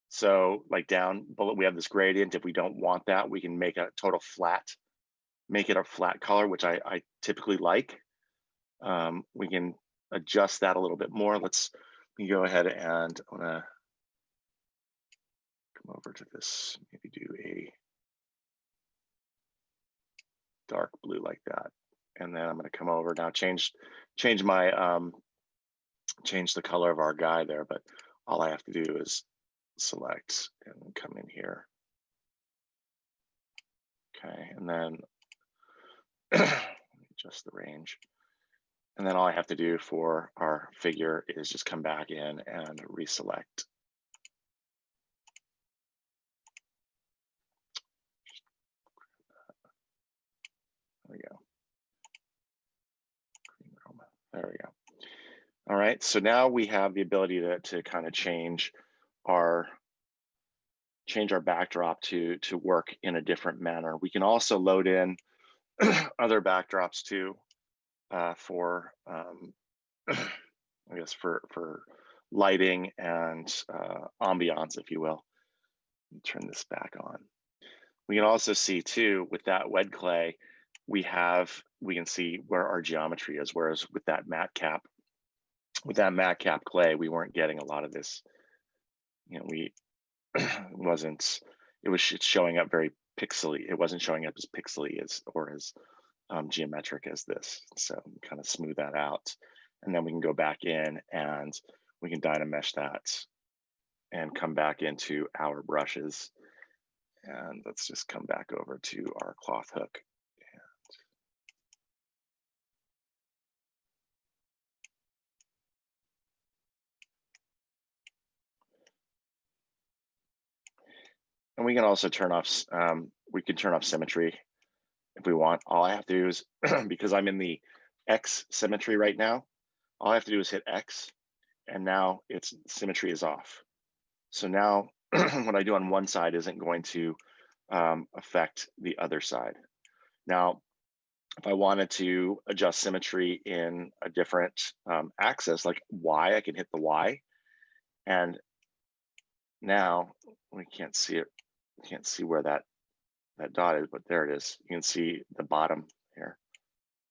So like down below, we have this gradient. If we don't want that, we can make a total flat, make it a flat color, which I typically like. We can adjust that a little bit more. Let me go ahead, and I want to come over to this, maybe do a dark blue like that. And then I'm going to come over now, change my change the color of our guy there, but all I have to do is select and come in here. Okay, and then adjust the range. And then all I have to do for our figure is just come back in and reselect. There we go. There we go. All right, so now we have the ability to kind of change our backdrop to work in a different manner. We can also load in other backdrops too, for I guess for lighting and ambiance, if you will. Turn this back on. We can also see too, with that wet clay, we can see where our geometry is, whereas with that matte cap clay, we weren't getting a lot of this. You know, it's showing up very pixely. It wasn't showing up as pixely or as geometric as this. So kind of smooth that out. And then we can go back in and we can Dynamesh that and come back into our brushes. And let's just come back over to our cloth hook. And we can also turn off, symmetry if we want. All I have to do is, because I'm in the X symmetry right now, all I have to do is hit X, and now symmetry is off. So now what I do on one side isn't going to affect the other side. Now, If I wanted to adjust symmetry in a different axis, like Y, I can hit the Y. And now we can't see it, can't see where that dot is, but there it is. You can see the bottom here.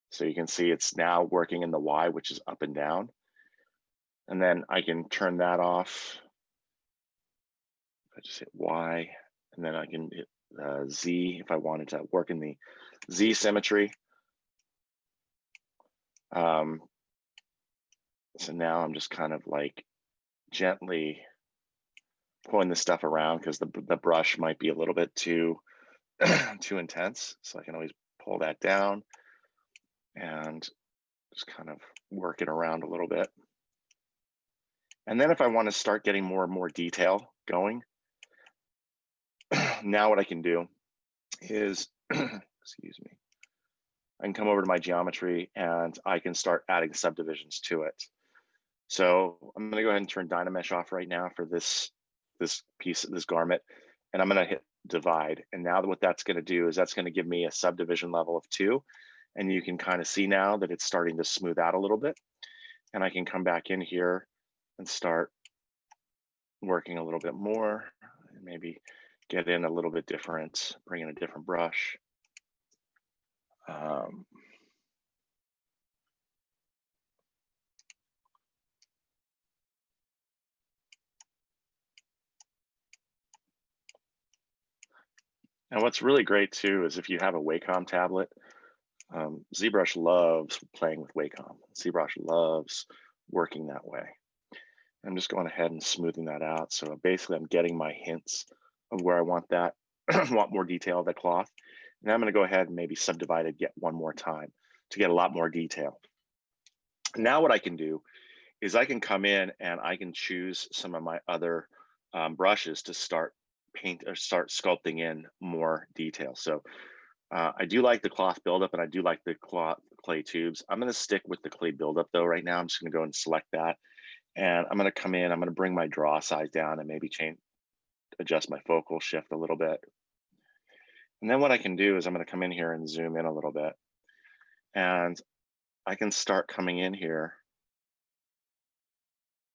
So you can see it's now working in the Y, which is up and down. And then I can turn that off. I just hit Y, and then I can hit Z if I wanted to work in the Z symmetry. So now I'm just kind of like gently pulling this stuff around because the brush might be a little bit too too intense. So I can always pull that down and just kind of work it around a little bit. And then if I want to start getting more and more detail going, now what I can do is, excuse me, I can come over to my geometry and I can start adding subdivisions to it. So I'm going to go ahead and turn Dynamesh off right now for this piece, this garment, and I'm going to hit divide. And now what that's going to do is that's going to give me a subdivision level of 2. And you can kind of see now that it's starting to smooth out a little bit. And I can come back in here and start working a little bit more, and maybe get in a little bit different, bring in a different brush. And what's really great too is if you have a Wacom tablet, ZBrush loves playing with Wacom. ZBrush loves working that way. I'm just going ahead and smoothing that out. So basically I'm getting my hints of where I want that, want more detail of the cloth. And I'm going to go ahead and maybe subdivide it yet one more time to get a lot more detail. Now what I can do is I can come in and I can choose some of my other brushes to start paint or start sculpting in more detail. So I do like the cloth buildup and I do like the clay tubes. I'm going to stick with the clay buildup though right now. I'm just going to go and select that. And I'm going to come in, I'm going to bring my draw size down and maybe adjust my focal shift a little bit. And then what I can do is I'm going to come in here and zoom in a little bit. And I can start coming in here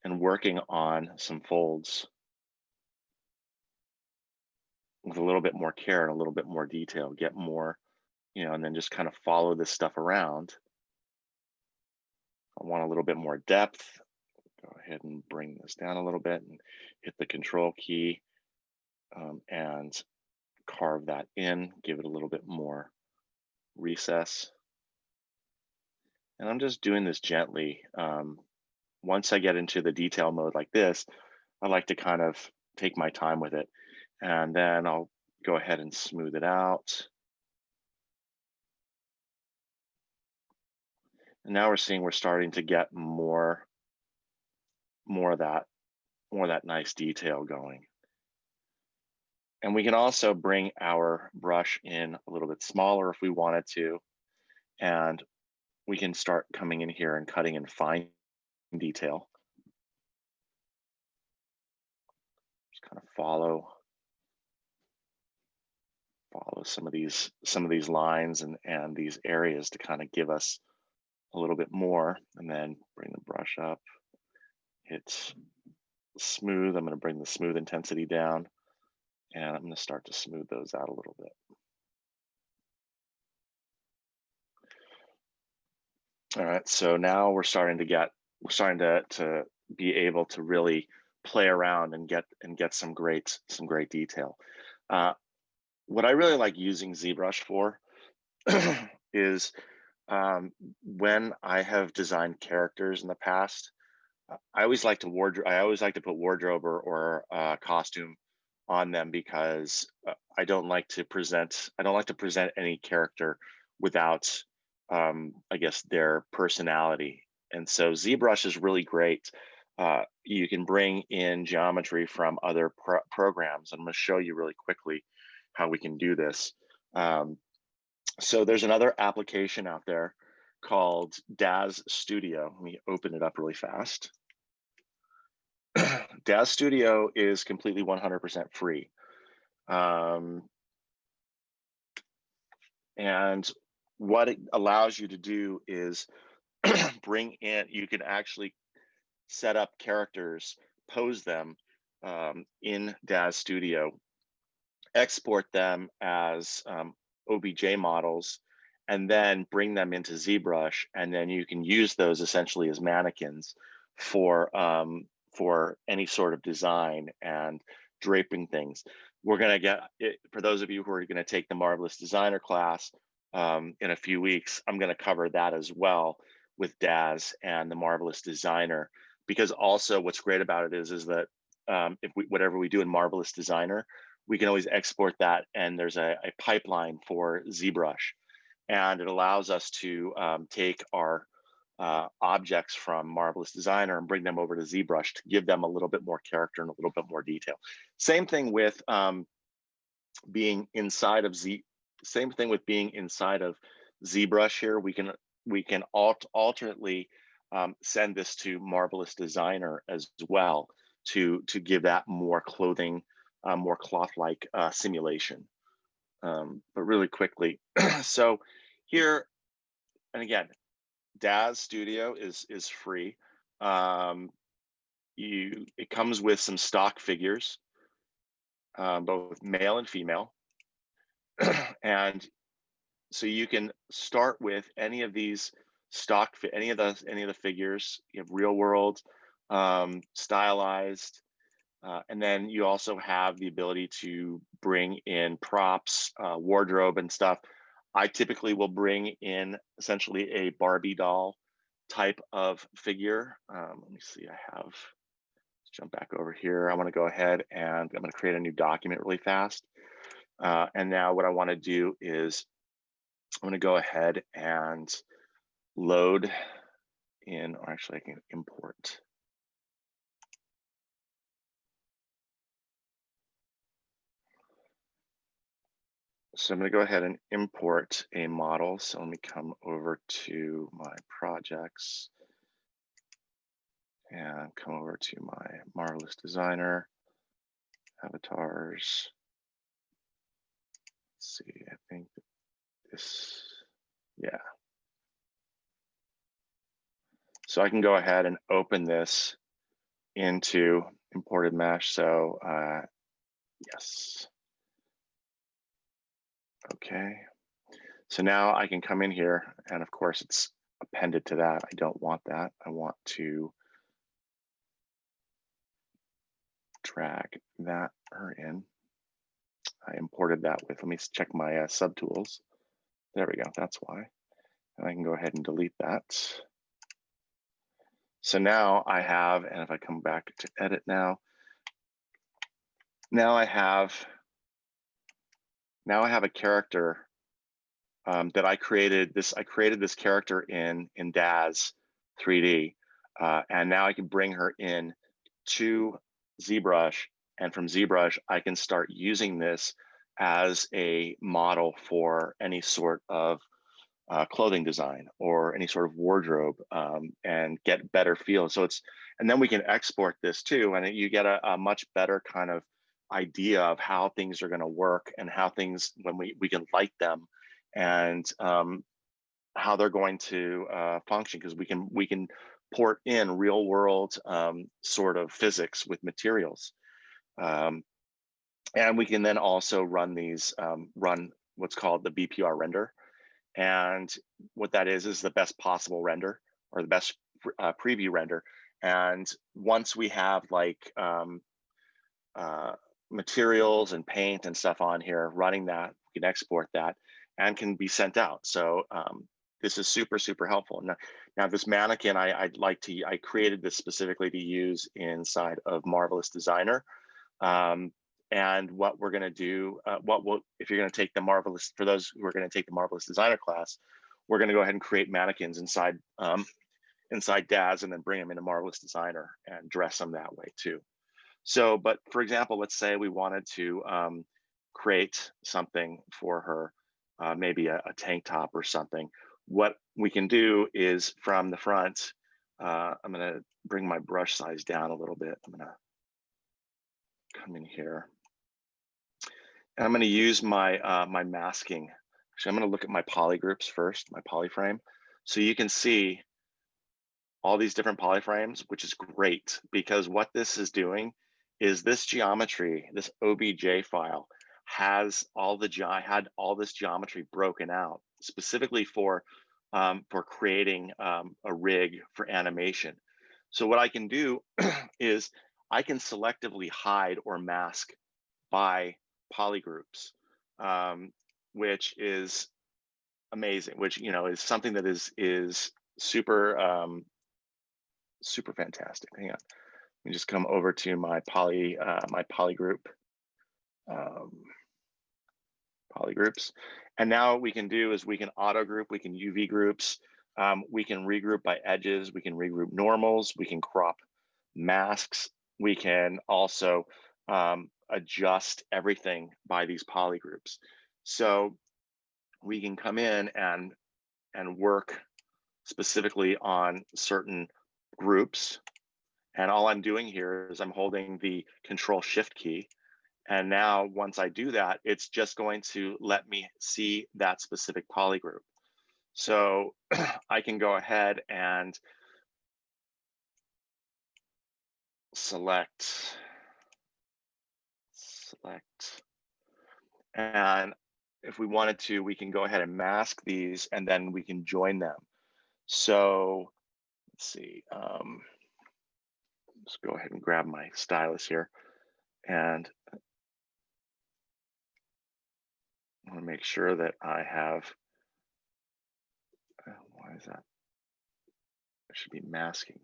and working on some folds with a little bit more care and a little bit more detail, get more, you know, and then just kind of follow this stuff around. I want a little bit more depth. Go ahead and bring this down a little bit and hit the control key and carve that in, give it a little bit more recess. And I'm just doing this gently. Once I get into the detail mode like this, I like to kind of take my time with it. And then I'll go ahead and smooth it out. And now we're seeing we're starting to get more of that nice detail going. And we can also bring our brush in a little bit smaller if we wanted to. And we can start coming in here and cutting in fine detail. Just kind of follow some of these lines and these areas to kind of give us a little bit more, and then bring the brush up, hit smooth. I'm going to bring the smooth intensity down, and I'm going to start to smooth those out a little bit. All right, so now we're starting to be able to really play around and get some great detail. What I really like using ZBrush for is when I have designed characters in the past, I always like to put wardrobe or costume on them because I don't like to present any character without I guess their personality. And so ZBrush is really great. You can bring in geometry from other programs. I'm going to show you really quickly how we can do this. So there's another application out there called Daz Studio. Let me open it up really fast. Daz Studio is completely 100% free. And what it allows you to do is bring in, you can actually set up characters, pose them in Daz Studio, export them as OBJ models, and then bring them into ZBrush, and then you can use those essentially as mannequins for any sort of design and draping things. We're going to get it, for those of you who are going to take the Marvelous Designer class in a few weeks, I'm going to cover that as well with Daz and the Marvelous Designer, because also what's great about it is that if whatever we do in Marvelous Designer, we can always export that, and there's a pipeline for ZBrush, and it allows us to take our objects from Marvelous Designer and bring them over to ZBrush to give them a little bit more character and a little bit more detail. Same thing with being inside of ZBrush here. We can alternately send this to Marvelous Designer as well to give that more more cloth-like simulation. But really quickly, so here, and again, Daz Studio is free. It comes with some stock figures, both male and female, and so you can start with any of these any of the figures. You have real world, stylized, and then you also have the ability to bring in props, wardrobe and stuff. I typically will bring in essentially a Barbie doll type of figure. Let me see, let's jump back over here. I want to go ahead and I'm going to create a new document really fast. And now what I want to do is I'm going to go ahead and load in, or actually I can import. So I'm going to go ahead and import a model. So let me come over to my projects and come over to my Marvelous Designer, avatars. Let's see, I think this, yeah. So I can go ahead and open this into imported mesh. So yes. Okay, so now I can come in here, and of course it's appended to that. I don't want that. I want to drag her in. I imported that with, let me check my subtools. There we go, that's why. And I can go ahead and delete that. So now I have, and if I come back to edit now I have a character that I created this character in Daz 3D, and now I can bring her in to ZBrush, and from ZBrush I can start using this as a model for any sort of clothing design or any sort of wardrobe, and get better feel. So and then we can export this too, and you get a much better kind of idea of how things are going to work and how things, when we can light them, and how they're going to function, because we can port in real world sort of physics with materials, and we can then also run these run what's called the BPR render, and what that is the best possible render, or the best preview render. And once we have like materials and paint and stuff on here running that, we can export that and can be sent out. So this is super helpful. Now this mannequin, I created this specifically to use inside of Marvelous Designer. And what we're going to do, if you're going to take the Marvelous, for those who are going to take the Marvelous Designer class, we're going to go ahead and create mannequins inside Daz, and then bring them into Marvelous Designer and dress them that way too. So, but for example, let's say we wanted to create something for her, maybe a tank top or something. What we can do is from the front, I'm going to bring my brush size down a little bit. I'm going to come in here, and I'm going to use my my masking Actually, I'm going to look at my poly groups first, my poly frame. So you can see all these different polyframes, which is great because what this is doing is this geometry, this OBJ file has all this geometry broken out specifically for creating a rig for animation. So what I can do is I can selectively hide or mask by polygroups, which is amazing, which is something that is super super fantastic. Hang on, let me just come over to my polygroup polygroups, and now what we can do is we can auto group, we can UV groups, we can regroup by edges, we can regroup normals, we can crop masks, we can also adjust everything by these polygroups. So we can come in and work specifically on certain groups. And all I'm doing here is I'm holding the Control-Shift key. And now once I do that, it's just going to let me see that specific polygroup. So I can go ahead and select, and if we wanted to, we can go ahead and mask these and then we can join them. So let's see, let's go ahead and grab my stylus here, and I want to make sure that I have, why is that? I should be masking.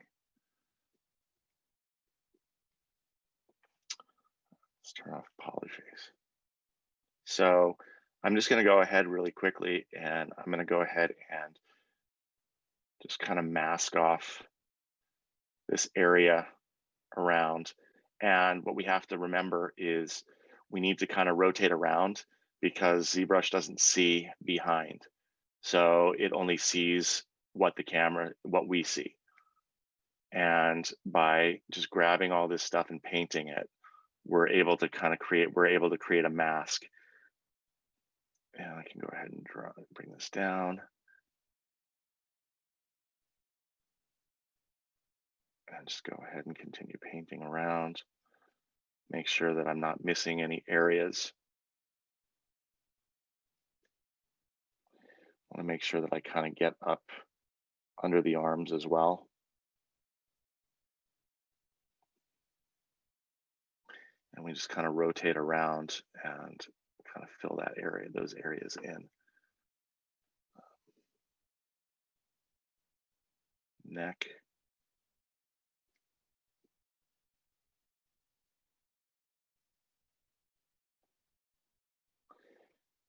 Let's turn off polyface. So I'm just going to go ahead really quickly, and I'm going to go ahead and just kind of mask off this area around. And what we have to remember is we need to kind of rotate around because ZBrush doesn't see behind. So it only sees what we see. And by just grabbing all this stuff and painting it, we're able to create a mask. And I can go ahead and bring this down. And just go ahead and continue painting around. Make sure that I'm not missing any areas. I want to make sure that I kind of get up under the arms as well. And we just kind of rotate around and kind of fill those areas in. Neck.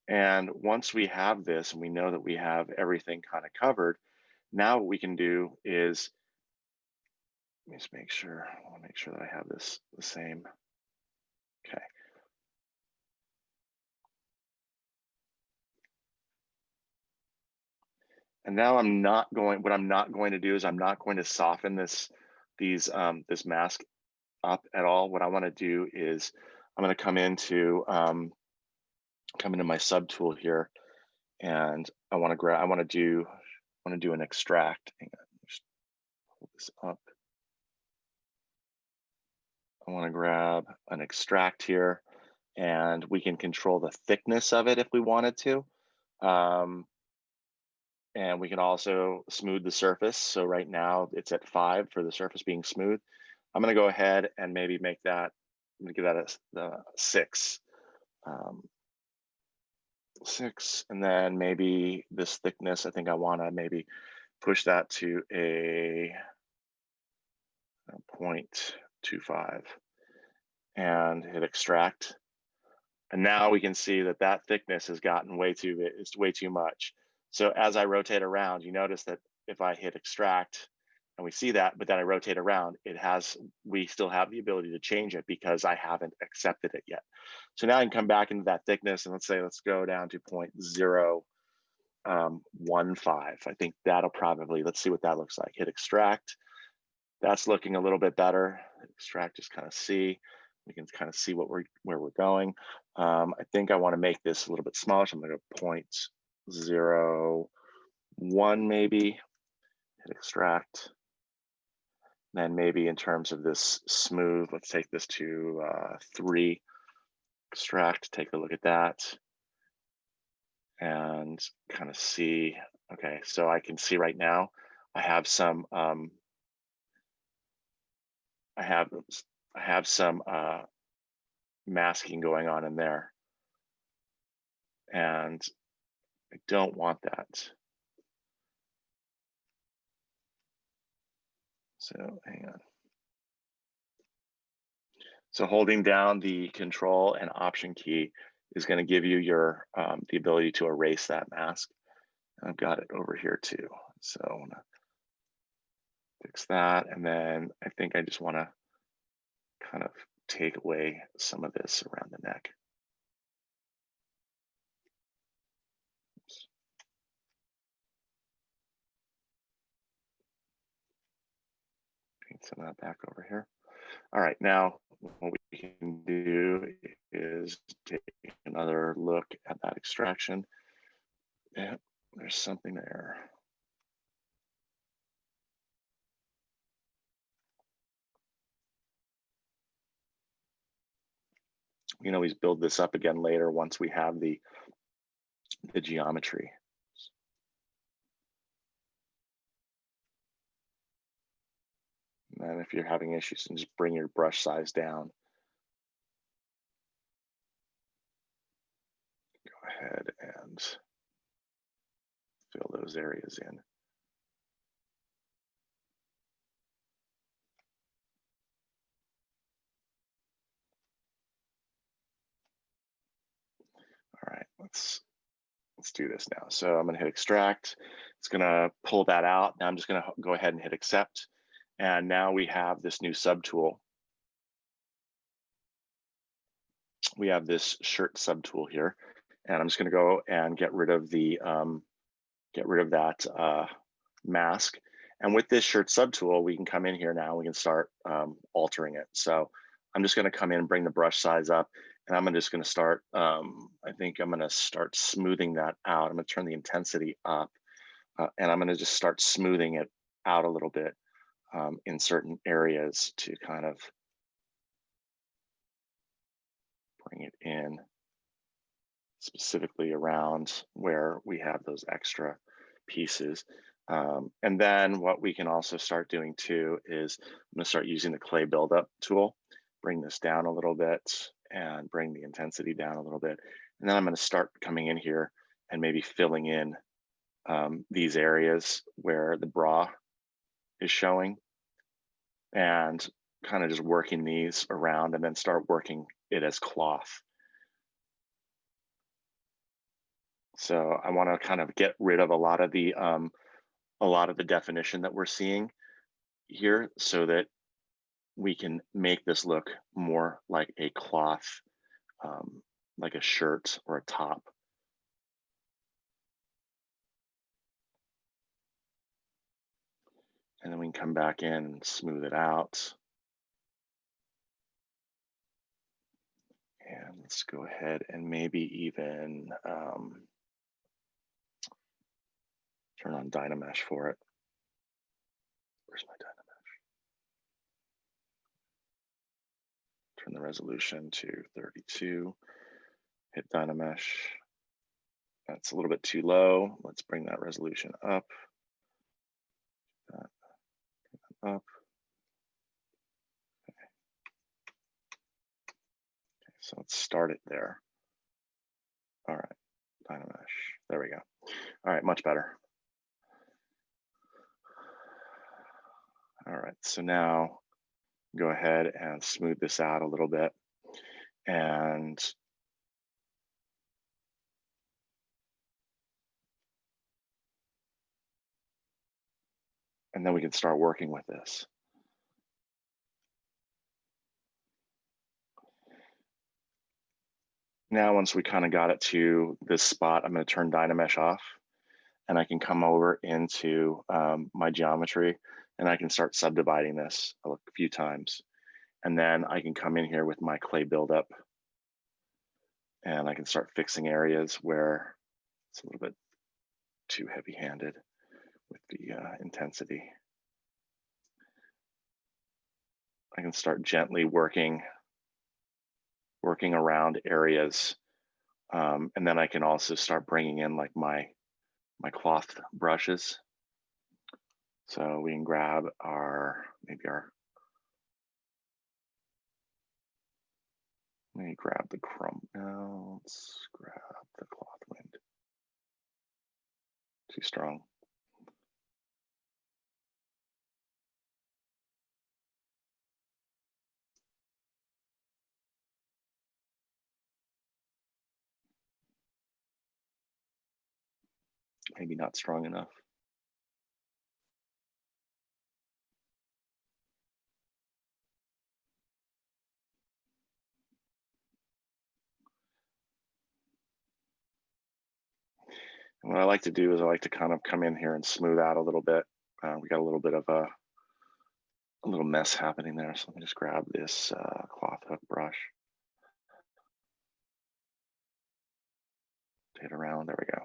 And once we have this and we know that we have everything kind of covered, now what we can do is, let me just make sure, I want to make sure that I have this the same. Okay. And now what I'm not going to do is I'm not going to soften this mask up at all. What I want to do is I'm going to come into my subtool here, and I want to do an extract. Hang on, just hold this up. I want to grab an extract here, and we can control the thickness of it if we wanted to. And we can also smooth the surface. So right now it's at 5 for the surface being smooth. I'm going to go ahead and maybe make that, I'm going to give that a 6. 6, and then maybe this thickness, I think I want to maybe push that to a 0.25 and hit extract. And now we can see that that thickness has gotten it's way too much. So as I rotate around, you notice that if I hit extract and we see that, but then I rotate around, we still have the ability to change it because I haven't accepted it yet. So now I can come back into that thickness and let's go down to 0.015. I think that'll probably, let's see what that looks like. Hit extract. That's looking a little bit better. Extract, just kind of see. We can kind of see where we're going. I think I want to make this a little bit smaller, so I'm going to go 0, 1 maybe, hit extract. Then maybe in terms of this smooth, let's take this to 3, extract, take a look at that, and kind of see, okay, so I can see right now, I have some, I have some masking going on in there, and I don't want that. So hang on. So holding down the Control and Option key is going to give you your the ability to erase that mask. I've got it over here too. So I'm gonna fix that, and then I think I just want to kind of take away some of this around the neck. Oops. Paint some of that back over here. All right, now what we can do is take another look at that extraction. Yeah, there's something there. We can always build this up again later once we have the geometry. And then if you're having issues, then just bring your brush size down. Go ahead and fill those areas in. All right, let's do this now. So I'm gonna hit extract. It's gonna pull that out. Now I'm just gonna go ahead and hit accept. And now we have this new subtool. We have this shirt subtool here. And I'm just gonna go and get rid of the that mask. And with this shirt subtool, we can come in here now, we can start altering it. So I'm just gonna come in and bring the brush size up, and I'm just gonna start, I think I'm gonna start smoothing that out. I'm gonna turn the intensity up, and I'm gonna just start smoothing it out a little bit in certain areas to kind of bring it in specifically around where we have those extra pieces. And then what we can also start doing too is I'm gonna start using the clay buildup tool, bring this down a little bit and bring the intensity down a little bit. And then I'm gonna start coming in here and maybe filling in these areas where the bra is showing, and kind of just working these around and then start working it as cloth. So I want to kind of get rid of a lot of the definition that we're seeing here, so that we can make this look more like a cloth, like a shirt or a top. And then we can come back in and smooth it out. And let's go ahead and maybe even turn on Dynamesh for it. Where's my Dynamesh? Turn the resolution to 32. Hit Dynamesh. That's a little bit too low. Let's bring that resolution up. Up. Okay. So let's start it there. All right, Dynamesh. There we go. All right, much better. All right, so now go ahead and smooth this out a little bit. And then we can start working with this. Now, once we kind of got it to this spot, I'm going to turn Dynamesh off, and I can come over into my geometry, and I can start subdividing this a few times. And then I can come in here with my clay buildup, and I can start fixing areas where it's a little bit too heavy-handed with the intensity. I can start gently working around areas, and then I can also start bringing in like my cloth brushes. So we can grab maybe let me grab the chrome. No, let's grab the cloth wind. Too strong. Maybe not strong enough. And what I like to do is I like to kind of come in here and smooth out a little bit. We got a little bit of a little mess happening there. So let me just grab this cloth hook brush. Hit around, there we go.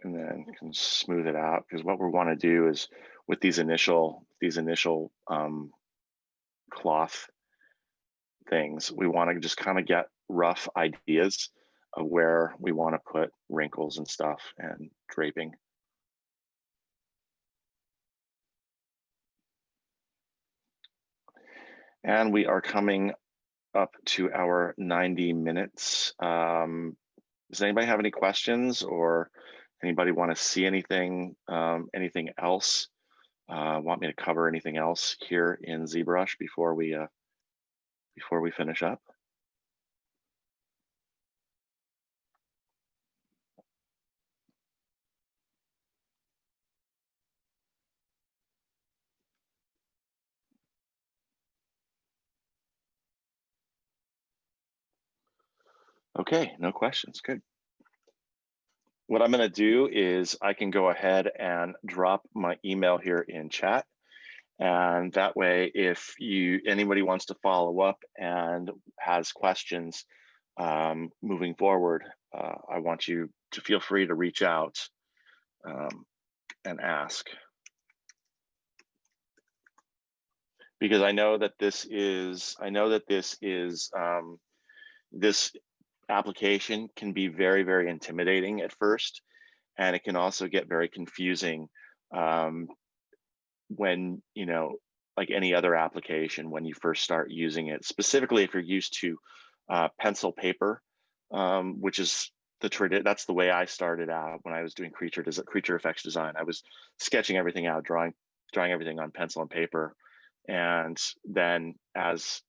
And then you can smooth it out, because what we want to do is with these initial cloth things, we want to just kind of get rough ideas of where we want to put wrinkles and stuff and draping. And we are coming up to our 90 minutes. Does anybody have any questions, or anybody want to see anything else? Want me to cover anything else here in ZBrush before we finish up? Okay, no questions, good. What I'm gonna do is I can go ahead and drop my email here in chat. And that way, if anybody wants to follow up and has questions moving forward, I want you to feel free to reach out and ask. Because I know that this application can be very, very intimidating at first, and it can also get very confusing when, like any other application, when you first start using it, specifically if you're used to pencil paper, which is that's the way I started out when I was doing creature effects design. I was sketching everything out, drawing everything on pencil and paper. And then as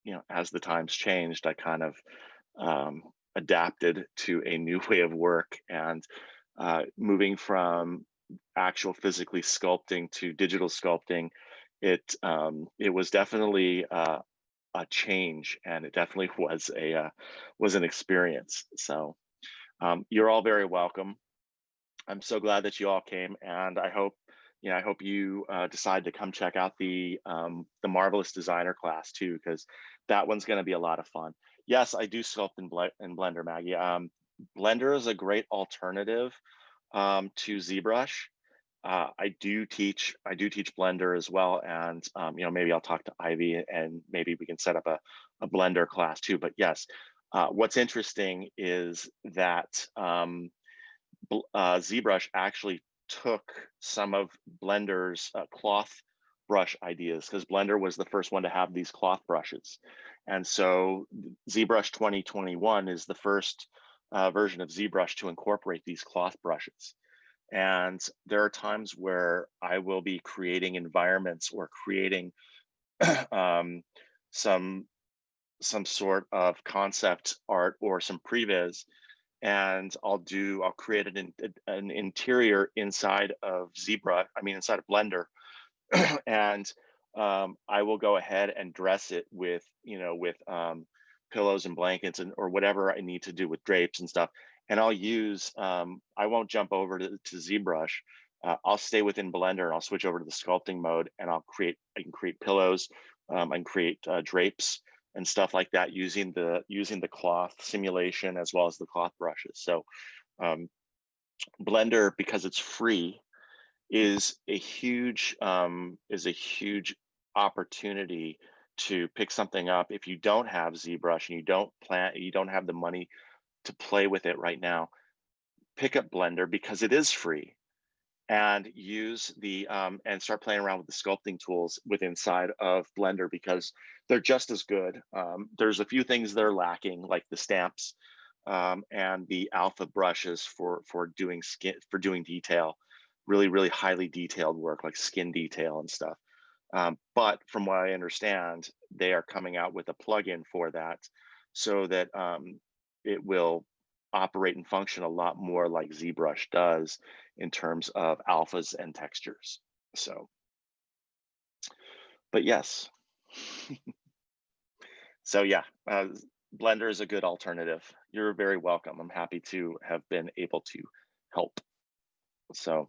the times changed, I kind of adapted to a new way of work, and moving from actual physically sculpting to digital sculpting, it was definitely a change, and it definitely was an experience. So you're all very welcome. I'm so glad that you all came, and I hope you decide to come check out the Marvelous Designer class too, because that one's going to be a lot of fun. Yes, I do sculpt in Blender, Maggie. Blender is a great alternative to ZBrush. I do teach Blender as well, and maybe I'll talk to Ivy and maybe we can set up a Blender class too. But yes, what's interesting is that ZBrush actually took some of Blender's cloth brush ideas, because Blender was the first one to have these cloth brushes. And so ZBrush 2021 is the first version of ZBrush to incorporate these cloth brushes. And there are times where I will be creating environments or creating some sort of concept art or some previs, and I'll create an interior inside of inside of Blender, and I will go ahead and dress it with pillows and blankets or whatever I need to do with drapes and stuff. And I'll use I won't jump over to ZBrush. I'll stay within Blender, and I'll switch over to the sculpting mode, and I can create pillows, I can create drapes and stuff like that using the cloth simulation as well as the cloth brushes. So Blender, because it's free, is a huge opportunity to pick something up if you don't have ZBrush and you don't have the money to play with it right now. Pick up Blender because it is free, and use the and start playing around with the sculpting tools inside of Blender because they're just as good. There's a few things that are lacking, like the stamps and the alpha brushes for doing detail, really highly detailed work like skin detail and stuff. But from what I understand, they are coming out with a plugin for that so that it will operate and function a lot more like ZBrush does in terms of alphas and textures. So, but yes. So yeah, Blender is a good alternative. You're very welcome. I'm happy to have been able to help. So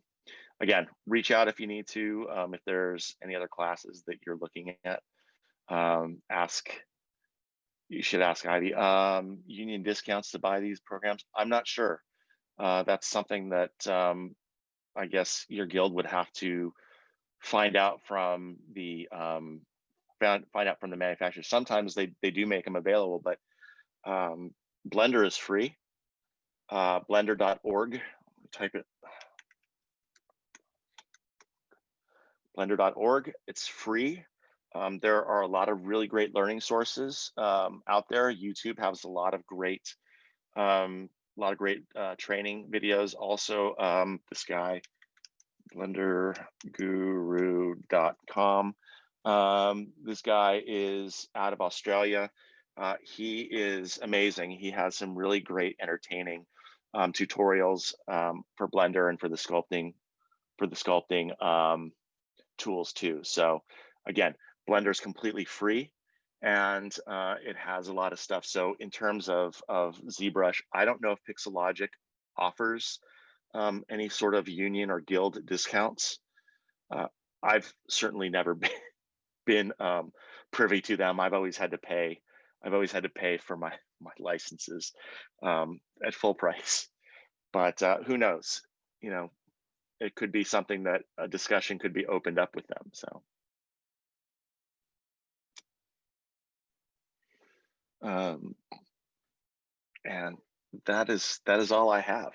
again, reach out if you need to. If there's any other classes that you're looking at, you should ask Ivy. Union discounts to buy these programs? I'm not sure. That's something that I guess your guild would have to find out from the manufacturer. Sometimes they do make them available, but Blender is free. Blender.org. Type it. Blender.org. It's free. There are a lot of really great learning sources out there. YouTube has a lot of great training videos. Also, this guy, blenderguru.com. This guy is out of Australia. He is amazing. He has some really great entertaining tutorials for Blender and for the sculpting tools too. So again, Blender is completely free, and it has a lot of stuff. So in terms of ZBrush, I don't know if Pixelogic offers any sort of union or guild discounts. I've certainly never been privy to them. I've always had to pay for my licenses at full price. But who knows? You know, it could be something that a discussion could be opened up with them. So, and that is all I have.